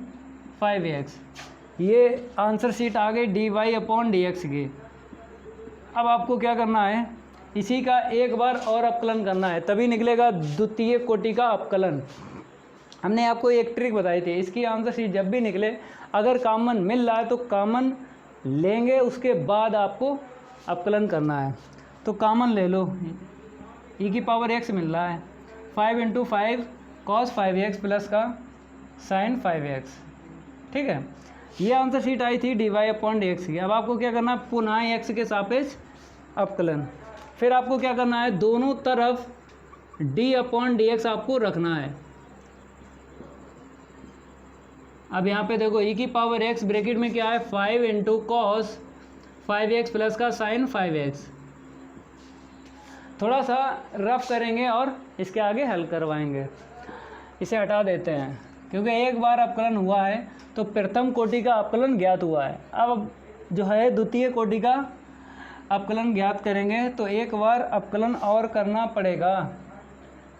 5x। ये आंसर शीट आ गई dy/dx की। अब आपको क्या करना है, इसी का एक बार और अपकलन करना है, तभी निकलेगा द्वितीय कोटि का अपकलन। हमने आपको एक ट्रिक बताई थी, इसकी आंसर शीट जब भी निकले अगर कॉमन मिल रहा है तो कॉमन लेंगे, उसके बाद आपको अपकलन करना है। तो कॉमन ले लो, e⁻x मिल रहा है, 5 × 5 cos 5x प्लस का sin 5x, ठीक है। ये आंसर शीट आई थी dy/dx की। अब आपको क्या करना है, पुनः x के सापेक्ष अपकलन। फिर आपको क्या करना है, दोनों तरफ d/dx आपको रखना है। अब यहाँ पे देखो e⁻x ब्रैकेट में क्या है, 5 × cos 5x प्लस का sin 5x। थोड़ा सा रफ करेंगे और इसके आगे हल करवाएंगे। इसे हटा देते हैं, क्योंकि एक बार अपकलन हुआ है तो प्रथम कोटि का अपकलन ज्ञात हुआ है। अब जो है द्वितीय कोटि का अपकलन ज्ञात करेंगे, तो एक बार अपकलन और करना पड़ेगा।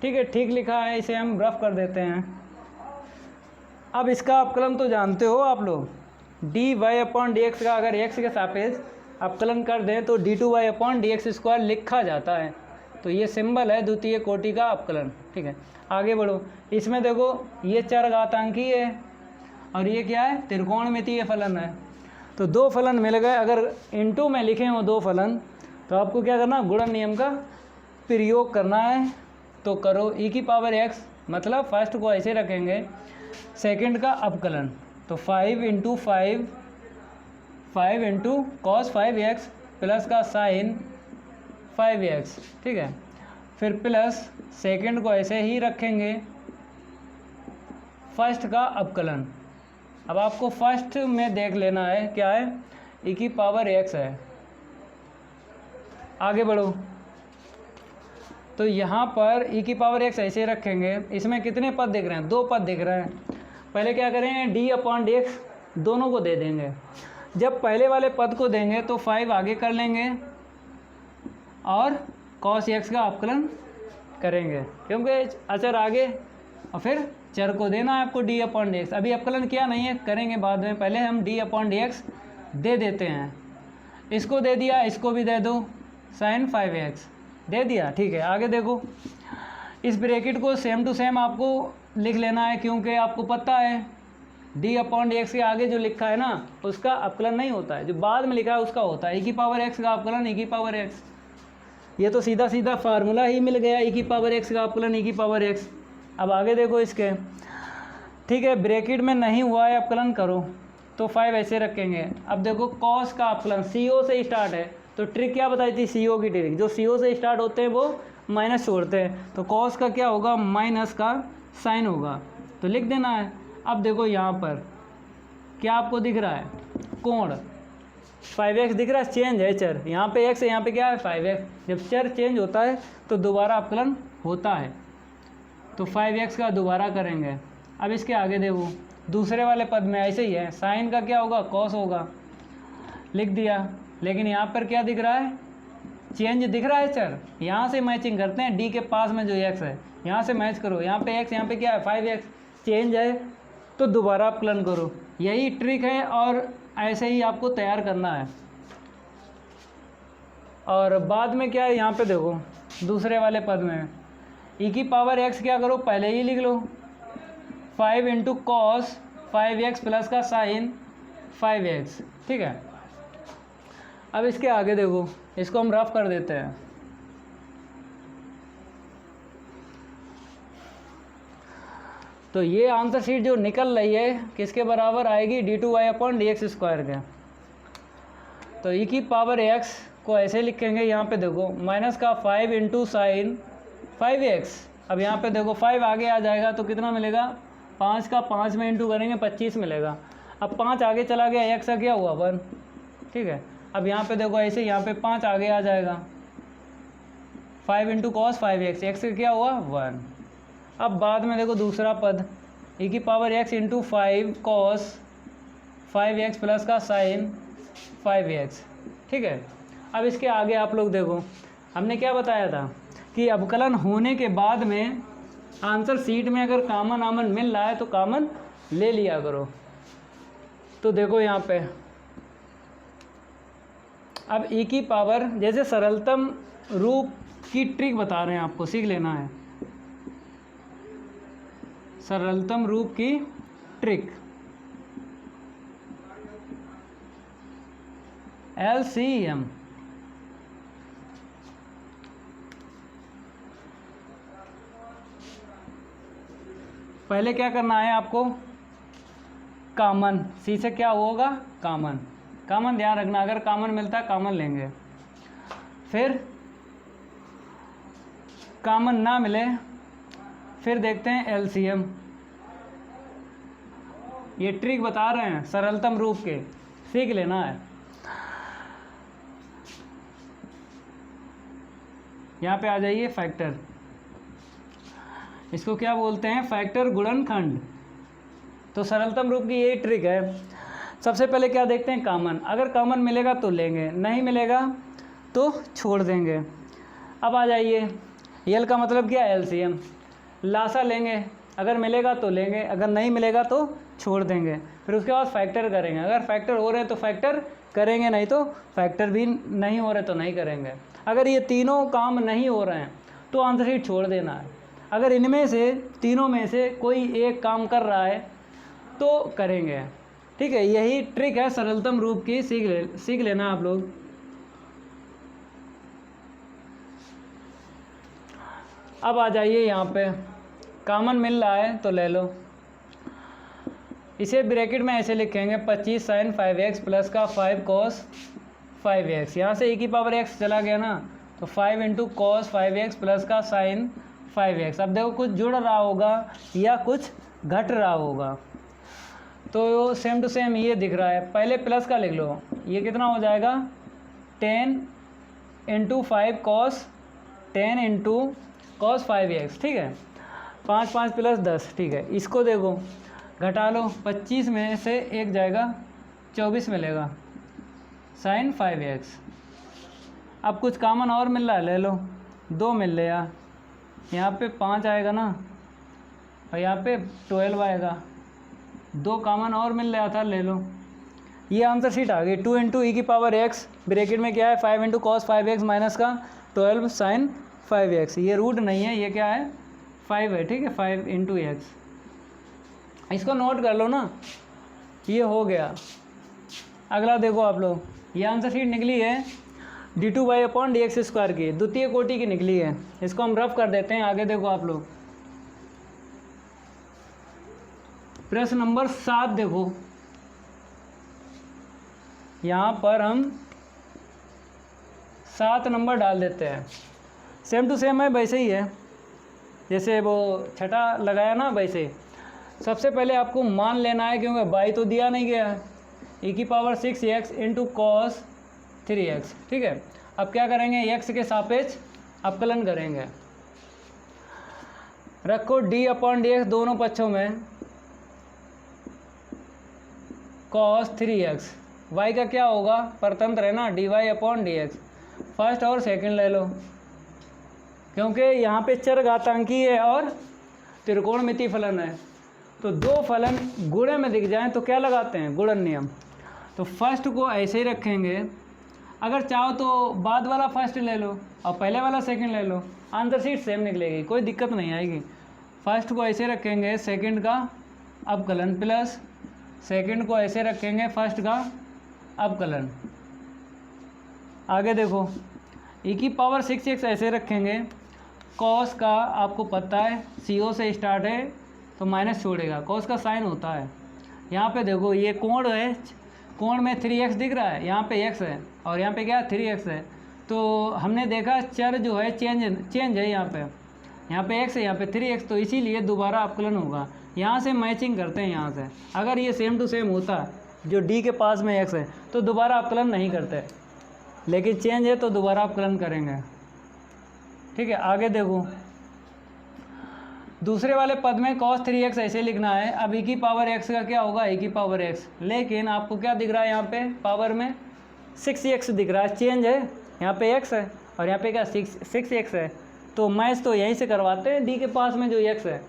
ठीक है, ठीक लिखा है, इसे हम रफ कर देते हैं। अब इसका अवकलन तो जानते हो आप लोग, d y upon d x का अगर एक्स के सापेक्ष अवकलन कर दें तो d two y upon d x square लिखा जाता है। तो ये सिंबल है द्वितीय कोटि का अवकलन। ठीक है, आगे बढ़ो। इसमें देखो ये चरघातांकी है और ये क्या है, त्रिकोणमितीय फलन है। तो दो फलन मिल गए, अगर इनटू में लिखे हो दो फलन तो आपको क्या करना, गुणन नियम का प्रयोग करना है। तो करो, e की पावर x, मतलब फर्स्ट को ऐसे रखेंगे, सेकंड का अवकलन, तो 5 into 5 into cos 5x plus का साइन 5x। ठीक है, फिर प्लस सेकंड को ऐसे ही रखेंगे, फर्स्ट का अवकलन। अब आपको फर्स्ट में देख लेना है क्या है, e की पावर x है। आगे बढ़ो, तो यहाँ पर e की पावर x ऐसे रखेंगे। इसमें कितने पद दिख रहे हैं, दो पद दिख रहे हैं। पहले क्या करेंगे, d अपॉन डी एक्स दोनों को दे देंगे। जब पहले वाले पद को देंगे तो 5 आगे कर लेंगे और cos x का अवकलन करेंगे, क्योंकि अचर आगे और फिर चर को देना है आपको d अपॉन डी एक्स। अभी अवकलन किया नहीं है, करेंगे बाद में, पहले हम d अपॉन डी एक्स दे देते हैं। इसको दे दिया, इसको भी दे दो, साइन 5x दे दिया। ठीक है, आगे देखो, इस ब्रैकेट को सेम टू सेम आपको लिख लेना है, क्योंकि आपको पता है d अपॉन डी एक्स के आगे जो लिखा है ना उसका अवकलन नहीं होता है, जो बाद में लिखा है उसका होता है। e की पावर x का अवकलन e की पावर x, ये तो सीधा सीधा फार्मूला ही मिल गया, e की पावर x का अवकलन e की पावर x। अब आगे देखो इसके, ठीक है, ब्रैकेट में नहीं हुआ है अवकलन करो, तो 5 ऐसे रखेंगे। अब देखो कॉस का अवकलन CO से स्टार्ट है, तो ट्रिक क्या बताई थी, CO की ट्रिक, जो CO से स्टार्ट होते हैं वो माइनस छोड़ते हैं, तो कॉस का क्या होगा, माइनस का साइन होगा, तो लिख देना है। अब देखो यहाँ पर क्या आपको दिख रहा है, कोण 5x दिख रहा है, चेंज है चर, यहाँ पे x है, यहाँ पे क्या है 5x। जब चर चेंज होता है तो दोबारा अवकलन होता है, तो 5x का दोबारा करेंगे। अब इसके आगे देखो, दूसरे वाले पद में ऐसे ही है, साइन का क्या होगा, कॉस होगा, लिख दिया। लेकिन यहाँ पर क्या दिख रहा है, चेंज दिख रहा है चर, यहाँ से मैचिंग करते हैं, d के पास में जो x है यहाँ से मैच करो, यहाँ पे x, यहाँ पे क्या है 5x, चेंज है तो दोबारा अवकलन करो। यही ट्रिक है और ऐसे ही आपको तैयार करना है। और बाद में क्या है, यहाँ पे देखो दूसरे वाले पद में e की पावर x क्या करो, पहले ही लिख लो, 5 इंटू कॉस 5x प्लस का साइन 5x। ठीक है, अब इसके आगे देखो, इसको हम रफ कर देते हैं। तो ये आंसर शीट जो निकल रही है किसके बराबर आएगी, d2y upon d x square के। तो e की पावर x को ऐसे लिखेंगे, यहाँ पे देखो माइनस का 5 इंटू साइन 5x। अब यहाँ पे देखो 5 आगे आ जाएगा तो कितना मिलेगा, 5 का 5 में इंटू करेंगे 25 मिलेगा। अब 5 आगे चला गया, x का क्या हुआ 1। ठीक है, अब यहाँ पे देखो ऐसे, यहाँ पे 5 आगे आ जाएगा, 5 इंटू कॉस 5x, x का क्या हुआ 1। अब बाद में देखो दूसरा पद, e की power x into 5 cos 5x plus का साइन 5x। ठीक है, अब इसके आगे आप लोग देखो, हमने क्या बताया था कि अवकलन होने के बाद में आंसर शीट में अगर कॉमन आमन मिल रहा है तो कॉमन ले लिया करो। तो देखो यहाँ पे अब e की पावर, जैसे सरलतम रूप की ट्रिक बता रहे हैं आपको, सीख लेना है सरलतम रूप की ट्रिक, LCM। पहले क्या करना है आपको, कॉमन, सी से क्या होगा कॉमन, कॉमन ध्यान रखना, अगर कॉमन मिलता है कॉमन लेंगे। फिर कॉमन ना मिले फिर देखते हैं LCM। ये ट्रिक बता रहे हैं सरलतम रूप के, सीख लेना है। यहाँ पे आ जाइए फैक्टर, इसको क्या बोलते हैं, फैक्टर गुणनखंड। तो सरलतम रूप की यही ट्रिक है। सबसे पहले क्या देखते हैं, कॉमन, अगर कॉमन मिलेगा तो लेंगे, नहीं मिलेगा तो छोड़ देंगे। अब आ जाइए, यल का मतलब क्या है, एलसीएम। लासा लेंगे, अगर मिलेगा तो लेंगे, अगर नहीं मिलेगा तो छोड़ देंगे। फिर उसके बाद फैक्टर करेंगे, अगर फैक्टर हो रहे हैं तो फैक्टर करेंगे, नहीं तो फैक्टर भी नहीं हो रहे तो नहीं करेंगे। अगर ये तीनों काम नहीं हो रहे हैं तो आंसर शीट छोड़ देना है। अगर इनमें से तीनों में से कोई एक काम कर रहा है तो करेंगे। ठीक है, यही ट्रिक है सरलतम रूप की, सीख लेना आप लोग। अब आ जाइए यहाँ पे, कॉमन मिल रहा है तो ले लो। इसे ब्रैकेट में ऐसे लिखेंगे 25 sin 5x प्लस का 5 cos 5x। यहाँ से e की पावर x चला गया ना, तो 5 इंटू कॉस 5x प्लस का sin 5x। अब देखो कुछ जुड़ रहा होगा या कुछ घट रहा होगा, तो सेम टू सेम ये दिख रहा है। पहले प्लस का लिख लो, ये कितना हो जाएगा 10 into 5 cos 10 into cos 5x। ठीक है, 5 5 प्लस 10। ठीक है, इसको देखो घटा लो, 25 में से एक जाएगा 24 मिलेगा sin 5x। अब कुछ कॉमन और मिल रहा है, ले लो, 2 मिल रहे यार, यहाँ पे 5 आएगा ना और यहाँ पे 12 आएगा, 2 कॉमन और मिल रहा था, ले लो। ये आंसर शीट आ गई। 2 इंटू ई की पावर x, ब्रैकेट में क्या है 5 इंटू कॉस 5x माइनस का 12 sin 5x। ये रूट नहीं है, ये क्या है 5 है। ठीक है, 5 इंटू एक्स, इसको नोट कर लो ना, ये हो गया। अगला देखो आप लोग, ये आंसर शीट निकली है d2y/dx² की, द्वितीय कोटि की निकली है। इसको हम रफ कर देते हैं, आगे देखो आप लोग। प्रश्न नंबर 7 देखो, यहाँ पर हम 7 नंबर डाल देते हैं। सेम टू सेम है, वैसे ही है जैसे वो छठा लगाया ना, वैसे। सबसे पहले आपको मान लेना है, क्योंकि बाई तो दिया नहीं गया है। e की power 6x into cos 3x। ठीक है, अब क्या करेंगे, x के सापेक्ष अवकलन करेंगे। रखो d/dx दोनों पक्षों में, cos 3x। y का क्या होगा, परतंत्र है ना, dy/dx। फर्स्ट और सेकंड ले लो, क्योंकि यहाँ पे चर घातांकी है और त्रिकोणमितीय फलन है, तो दो फलन गुणे में दिख जाएं तो क्या लगाते हैं, गुणन नियम। तो फर्स्ट को ऐसे ही रखेंगे, अगर चाहो तो बाद वाला फर्स्ट ले लो और पहले वाला सेकंड ले लो, आंसर शीट सेम निकलेगी, कोई दिक्कत नहीं आएगी। फर्स्ट को ऐसे रखेंगे, सेकंड का अवकलन, प्लस सेकंड को ऐसे रखेंगे, फर्स्ट का अवकलन। आगे देखो, e की पावर 6x ऐसे रखेंगे, कॉस का आपको पता है CO से स्टार्ट है तो माइनस छोड़ेगा, कॉस का साइन होता है। यहाँ पे देखो ये कोण है, कोण में 3x दिख रहा है, यहाँ पे x है और यहाँ पे क्या 3x है। तो हमने देखा चर जो है चेंज है, यहाँ पे x है, यहाँ पे 3x, तो इसीलिए दोबारा अवकलन होगा। यहाँ से मैचिंग करते हैं, यहाँ से अगर ये सेम टू सेम होता जो d के पास में x है तो दोबारा अवकलन नहीं करते, लेकिन चेंज है तो दोबारा अवकलन करेंगे। ठीक है, आगे देखो, दूसरे वाले पद में cos 3x ऐसे लिखना है। अब e की पावर x का क्या होगा, e की पावर x, लेकिन आपको क्या दिख रहा है, यहाँ पे पावर में 6x दिख रहा है, चेंज है, यहाँ पे x है और यहाँ पे क्या 6x है। तो मैच तो यहीं से करवाते हैं, d के पास में जो x है,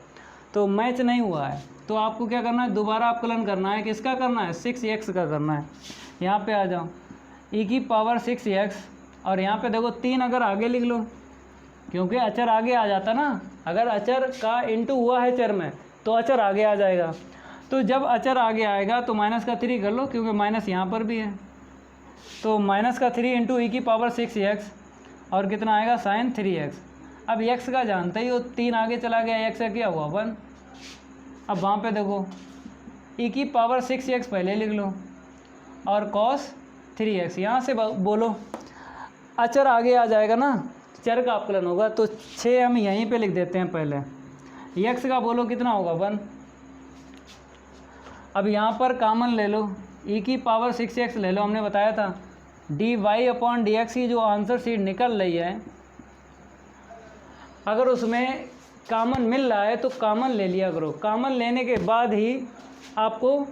तो मैच नहीं हुआ है, तो आपको क्या करना है, दोबारा अवकलन करना है। किसका करना है, 6x का करना है। यहाँ पे आ जाओ, e की पावर 6x और यहाँ पे देखो 3 अगर आगे लिख लो, क्योंकि अचर आगे आ जाता ना, अगर अचर का इंटू हुआ है चर में तो अचर आगे आ जाएगा। तो जब अचर आगे आएगा तो माइनस का 3 कर लो, क्योंकि माइनस यहाँ पर भी है, तो माइनस का 3 इंटू ई की पावर 6x और कितना आएगा साइन 3x। अब x का जानते ही हो, 3 आगे चला गया, x का क्या हुआ 1। अब वहाँ पे देखो e की पावर 6x पहले लिख लो और cos 3x, यहाँ से बोलो अचर आगे आ जाएगा ना, चर का अवकलन होगा, तो 6 हम यहीं पे लिख देते हैं पहले। x का बोलो कितना होगा 1। अब यहाँ पर कॉमन ले लो, e की पावर 6x ले लो, हमने बताया था dy/dx की जो आंसर शीट निकल रही है, अगर उसमें कॉमन मिल रहा है तो कॉमन ले लिया करो। कॉमन लेने के बाद ही आपको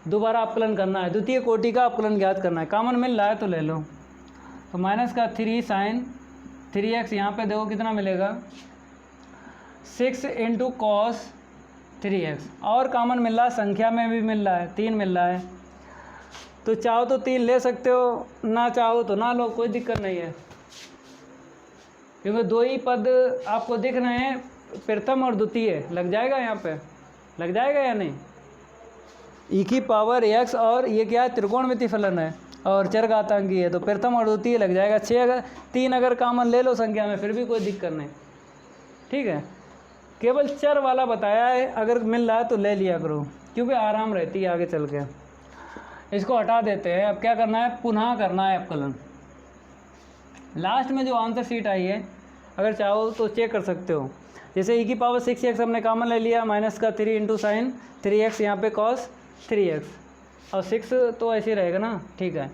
दोबारा अवकलन करना है, द्वितीय कोटि का अवकलन ज्ञात करना है। कॉमन मिल रहा है तो ले लो, तो माइनस का 3 साइन 3x यहाँ पे देखो कितना मिलेगा 6 इंटू कॉस 3x, और कॉमन मिल रहा है, संख्या में भी मिल रहा है, 3 मिल रहा है। तो चाहो तो 3 ले सकते हो, ना चाहो तो ना लो, कोई दिक्कत नहीं है, क्योंकि दो ही पद आपको दिख रहे हैं, प्रथम और द्वितीय। लग जाएगा यहाँ पे, लग जाएगा या नहीं? ई की पावर x, और ये क्या है, त्रिकोणमिति फलन है और चरघातांकी है, तो प्रथम और द्वितीय लग जाएगा। 3 अगर कॉमन ले लो संख्या में फिर भी कोई दिक्कत नहीं, ठीक है। केवल चर वाला बताया है, अगर मिल रहा है तो ले लिया करो, क्योंकि आराम रहती है आगे चल के। इसको हटा देते हैं। अब क्या करना है, पुनः करना है अवकलन। लास्ट में जो आंसर शीट आई है, अगर चाहो तो चेक कर सकते हो। जैसे ई की पावर 6x हमने कॉमन ले लिया, माइनस का 3 इंटू साइन 3x, यहाँ पे कॉस 3x, और 6 तो ऐसे रहेगा ना, ठीक है।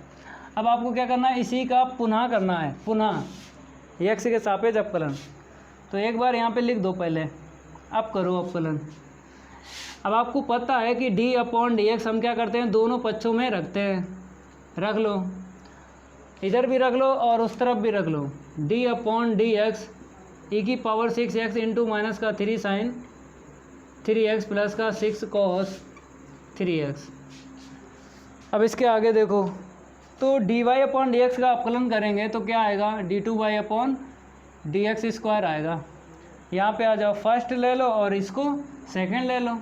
अब आपको क्या करना है, इसी का पुनः करना है, पुनः x के सापेक्ष अवकलन। तो एक बार यहाँ पे लिख दो पहले, अब करो अवकलन। अब आपको पता है कि d/dx हम क्या करते हैं, दोनों पक्षों में रखते हैं, रख लो, इधर भी रख लो और उस तरफ भी रख लो। d/dx ई की पावर 6x इंटू माइनस का 3 साइन 3x प्लस का 6 कॉस 3x। अब इसके आगे देखो, तो dy/dx का अवकलन करेंगे तो क्या आएगा, d2y/dx² आएगा। यहाँ पे आ जाओ, फर्स्ट ले लो और इसको सेकंड ले लो।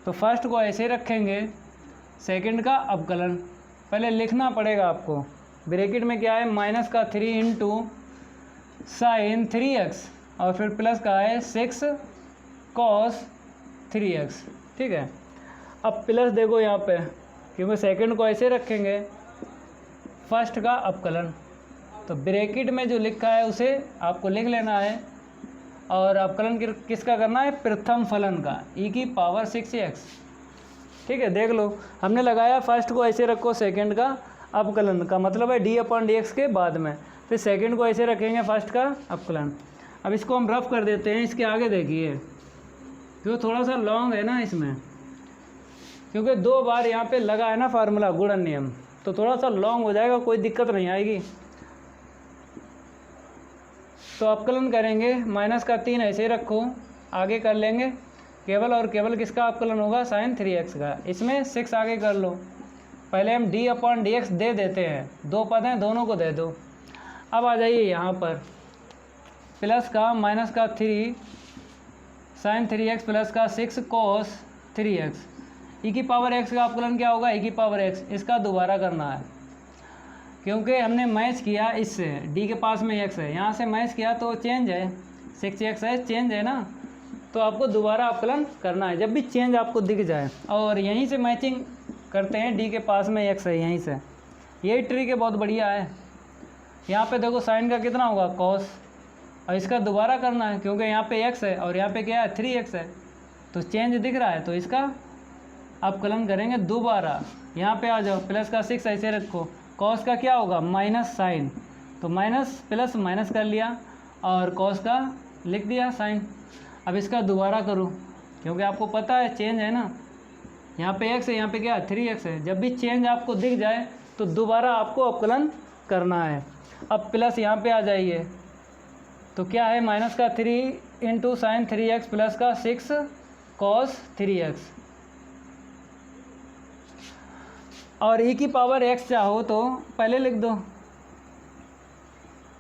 तो फर्स्ट को ऐसे रखेंगे, सेकंड का अवकलन पहले लिखना पड़ेगा आपको। ब्रैकेट में क्या है, माइनस का 3 इंटू साइन 3x, और फिर प्लस का है 6 कॉस 3x, ठीक है। अब प्लस देखो यहाँ पे, क्योंकि सेकंड को ऐसे रखेंगे, फर्स्ट का अवकलन। तो ब्रैकेट में जो लिखा है उसे आपको लिख लेना है, और अवकलन किसका करना है, प्रथम फलन का, ई की पावर 6x, ठीक है। देख लो, हमने लगाया फर्स्ट को ऐसे रखो, सेकंड का अवकलन का मतलब है d/dx के बाद में, फिर सेकंड को ऐसे रखेंगे, फर्स्ट का अवकलन। अब इसको हम रफ कर देते हैं। इसके आगे देखिए, जो थोड़ा सा लॉन्ग है ना इसमें, क्योंकि 2 बार यहाँ पे लगा है ना फार्मूला गुणन नियम, तो थोड़ा सा लॉन्ग हो जाएगा, कोई दिक्कत नहीं आएगी। तो अवकलन करेंगे, माइनस का 3 ऐसे रखो, आगे कर लेंगे, केवल और केवल किसका अवकलन होगा, साइन 3x का। इसमें 6 आगे कर लो, पहले हम d/dx दे देते हैं, 2 पद हैं, दोनों को दे दो। अब आ जाइए यहाँ पर, प्लस का माइनस का 3 साइन 3x प्लस का 6 कॉस 3x। ई की पावर x का अवकलन क्या होगा, ई की पावर x, इसका दोबारा करना है, क्योंकि हमने मैच किया इससे, d के पास में x है, यहाँ से मैच किया तो चेंज है, 6x है, चेंज है ना, तो आपको दोबारा अवकलन करना है। जब भी चेंज आपको दिख जाए, और यहीं से मैचिंग करते हैं, d के पास में x है, यहीं से, यही ट्रिक है, बहुत बढ़िया है। यहाँ पे देखो साइन का कितना होगा, कॉस, और इसका दोबारा करना है, क्योंकि यहाँ पे x है और यहाँ पे क्या है, 3x है, तो चेंज दिख रहा है, तो इसका अवकलन करेंगे दोबारा। यहाँ पे आ जाओ, प्लस का 6 ऐसे रखो, कॉस का क्या होगा, माइनस साइन, तो माइनस प्लस माइनस कर लिया, और कॉस का लिख दिया साइन। अब इसका दोबारा करो, क्योंकि आपको पता है चेंज है ना, यहाँ पे x है, यहाँ पे क्या है, 3x है। जब भी चेंज आपको दिख जाए तो दोबारा आपको अवकलन करना है। अब प्लस यहाँ पे आ जाइए, तो क्या है, माइनस का 3 इंटू साइन 3x प्लस का 6 कॉस 3x, और ई की पावर x चाहो तो पहले लिख दो,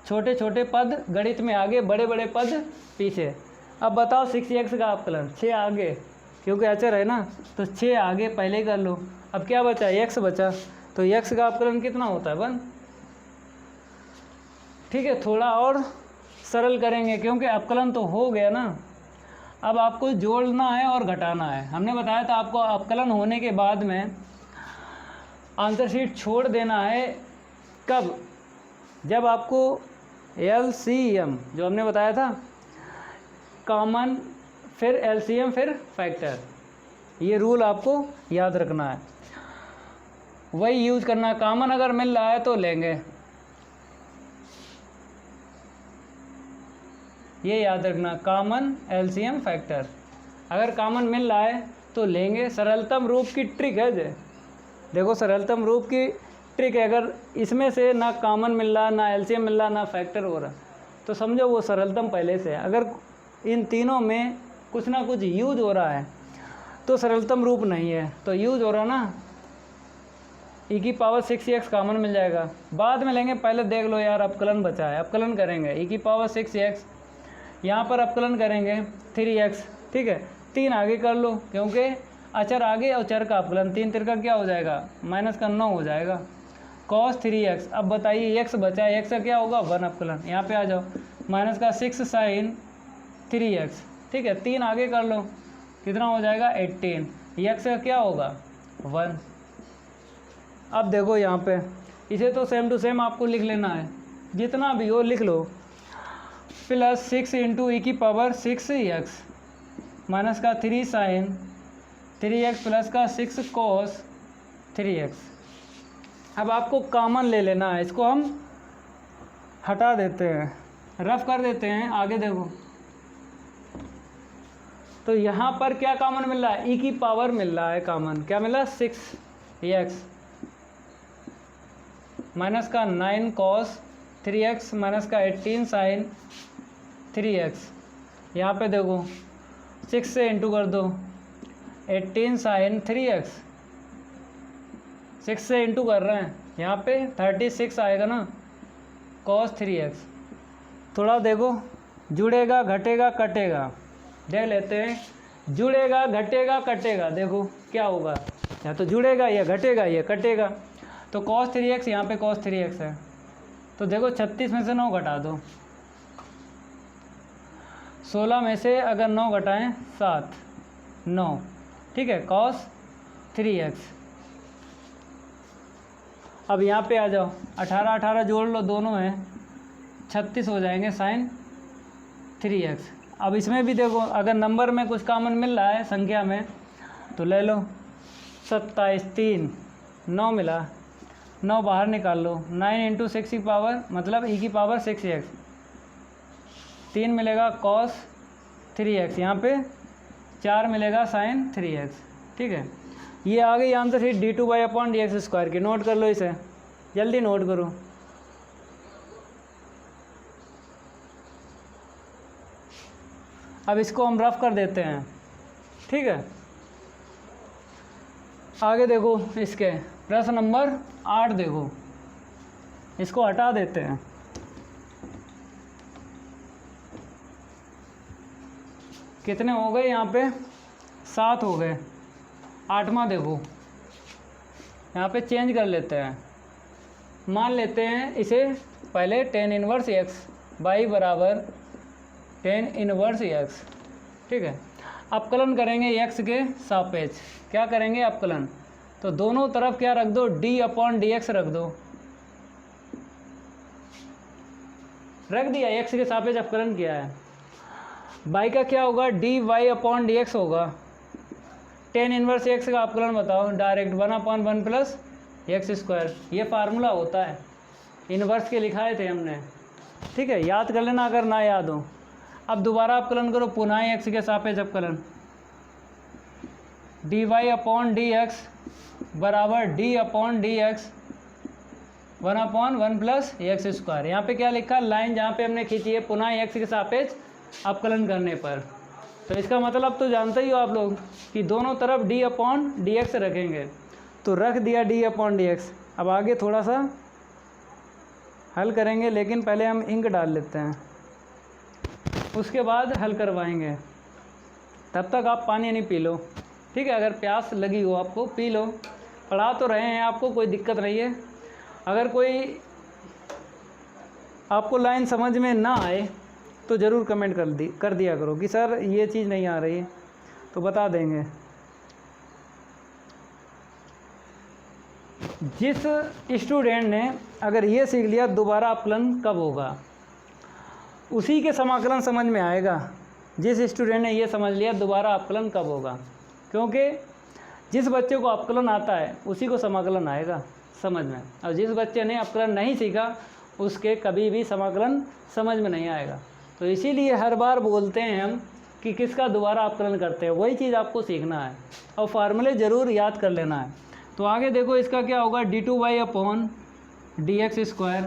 छोटे छोटे पद गणित में आगे, बड़े बड़े पद पीछे। अब बताओ 6x का अवकलन, 6 आगे, क्योंकि अचर है ना, तो 6 आगे पहले कर लो। अब क्या बचा, x बचा, तो x का अवकलन कितना होता है, 1, ठीक है। थोड़ा और सरल करेंगे, क्योंकि अवकलन तो हो गया ना, अब आपको जोड़ना है और घटाना है। हमने बताया था आपको अवकलन होने के बाद में आंसर शीट छोड़ देना है, कब, जब आपको LCM जो हमने बताया था, कॉमन फिर LCM फिर फैक्टर, ये रूल आपको याद रखना है, वही यूज़ करना है। कॉमन अगर मिल रहा है तो लेंगे, ये याद रखना, कॉमन LCM फैक्टर, अगर कॉमन मिल रहा है तो लेंगे। सरलतम रूप की ट्रिक है जे, देखो सरलतम रूप की ट्रिक है, अगर इसमें से ना कॉमन मिल रहा, ना LCM मिल रहा, ना फैक्टर हो रहा, तो समझो वो सरलतम पहले से है। अगर इन तीनों में कुछ ना कुछ यूज हो रहा है तो सरलतम रूप नहीं है, तो यूज हो रहा ना, e की पावर 6x कॉमन मिल जाएगा, बाद में लेंगे, पहले देख लो यार अपकलन बचा है, अपकलन करेंगे e की पावर 6x, यहाँ पर अपकलन करेंगे 3x, ठीक है, 3 आगे कर लो क्योंकि अचर आगे और चर का अपकलन, 3 तिरका क्या हो जाएगा माइनस का 9 हो जाएगा, cos 3x। अब बताइए x बचा है, x का क्या होगा 1 अपकलन, यहाँ पे आ जाओ, माइनस का 6 sin 3x, ठीक है, 3 आगे कर लो, कितना हो जाएगा 18, x का क्या होगा 1। अब देखो यहाँ पे इसे तो सेम टू सेम आपको लिख लेना है, जितना भी हो लिख लो, प्लस 6 इंटू ई की पावर 6x माइनस का 3 साइन 3x प्लस का 6 cos 3x। अब आपको कॉमन ले लेना है, इसको हम हटा देते हैं, रफ कर देते हैं, आगे देखो तो यहाँ पर क्या कॉमन मिल रहा है, ई की पावर मिल रहा है कॉमन, क्या मिला 6x माइनस का 9 cos 3x माइनस का 18 साइन 3x। यहाँ पे देखो 6 से इंटू कर दो, 18 साइन 3x, 6 से इंटू कर रहे हैं, यहाँ पे 36 आएगा ना cos 3x। थोड़ा देखो जुड़ेगा घटेगा कटेगा, देख लेते हैं, जुड़ेगा घटेगा कटेगा, देखो क्या होगा, या तो जुड़ेगा या घटेगा या कटेगा, तो cos 3x यहाँ पे cos 3x है, तो देखो 36 में से 9 घटा दो, 16 में से अगर 9 घटाएं 7, 9, ठीक है, cos 3x। अब यहाँ पे आ जाओ, 18 18 जोड़ लो, दोनों हैं 36 हो जाएंगे sin 3x। अब इसमें भी देखो अगर नंबर में कुछ कॉमन मिल रहा है संख्या में तो ले लो, 27 3 9 मिला, 9 बाहर निकाल लो, 9 इंटू 6 की पावर मतलब e की पावर 6x, 3 मिलेगा cos 3x, यहाँ पे 4 मिलेगा sin 3x, ठीक है। ये आ गई आंसर शीट d2/dx² की, नोट कर लो इसे, जल्दी नोट करो। अब इसको हम रफ कर देते हैं, ठीक है। आगे देखो इसके प्रश्न नंबर 8 देखो, इसको हटा देते हैं, कितने हो गए यहाँ पे 7 हो गए, 8वां देखो यहाँ पे चेंज कर लेते हैं, मान लेते हैं इसे पहले tan इनवर्स x y बराबर tan इनवर्स x, ठीक है। अपकलन करेंगे x के सापेक्ष, क्या करेंगे अपकलन, तो दोनों तरफ क्या रख दो d/dx रख दो, रख दिया, x के सापेक्ष अपकलन किया है, y का क्या होगा dy/dx होगा, tan इनवर्स x का अपकलन बताओ, डायरेक्ट 1/1 प्लस x², ये फार्मूला होता है, इनवर्स के लिखाए थे हमने, ठीक है, याद कर लेना अगर ना याद हो। अब दोबारा अपकलन करो, पुनः x के सापेक्ष अपकलन, dy/dx बराबर d/dx 1/1 प्लस x²। यहाँ पे क्या लिखा, लाइन जहाँ पे हमने खींची है पुनः x के सापेक्ष अपकलन करने पर, तो इसका मतलब तो जानते ही हो आप लोग कि दोनों तरफ d/dx रखेंगे, तो रख दिया d/dx। अब आगे थोड़ा सा हल करेंगे, लेकिन पहले हम इंक डाल लेते हैं, उसके बाद हल करवाएंगे, तब तक आप पानी नहीं पी लो, ठीक है, अगर प्यास लगी हो आपको पी लो, पढ़ा तो रहे हैं आपको, कोई दिक्कत नहीं है। अगर कोई आपको लाइन समझ में ना आए तो ज़रूर कमेंट कर दिया करो कि सर ये चीज़ नहीं आ रही, तो बता देंगे। जिस स्टूडेंट ने अगर ये सीख लिया दोबारा अपकलन कब होगा, उसी के समाकलन समझ में आएगा। जिस स्टूडेंट ने ये समझ लिया दोबारा अपकलन कब होगा, क्योंकि जिस बच्चे को अपकलन आता है उसी को समाकलन आएगा समझ में, और जिस बच्चे ने अपकलन नहीं सीखा उसके कभी भी समाकलन समझ में नहीं आएगा। तो इसीलिए हर बार बोलते हैं हम कि किसका दोबारा अपकलन करते हैं, वही चीज़ आपको सीखना है और फार्मूले ज़रूर याद कर लेना है। तो आगे देखो इसका क्या होगा, d2y/dx²,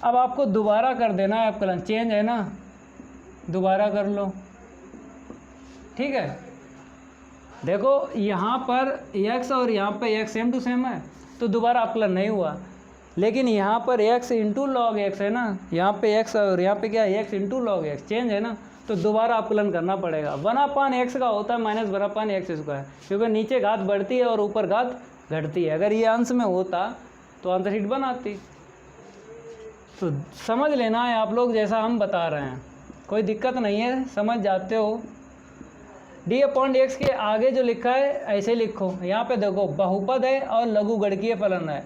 अब आपको दोबारा कर देना है अवकलन, चेंज है ना, दोबारा कर लो, ठीक है। देखो यहाँ पर x और यहाँ पे x सेम टू सेम है तो दोबारा अवकलन नहीं हुआ, लेकिन यहाँ पर x इंटू लॉग एक्स है ना, यहाँ पे x और यहाँ पे क्या है x into log x, change है ना, तो दोबारा अवकलन करना पड़ेगा। 1/x का होता है माइनस 1/x स्क्वायर, क्योंकि नीचे घात बढ़ती है और ऊपर घात घटती है। अगर ये अंश में होता तो आंसर बनाती। तो समझ लेना है आप लोग, जैसा हम बता रहे हैं, कोई दिक्कत नहीं है, समझ जाते हो। d/x के आगे जो लिखा है ऐसे लिखो, यहाँ पे देखो बहुपद है और लघुगणकीय फलन है,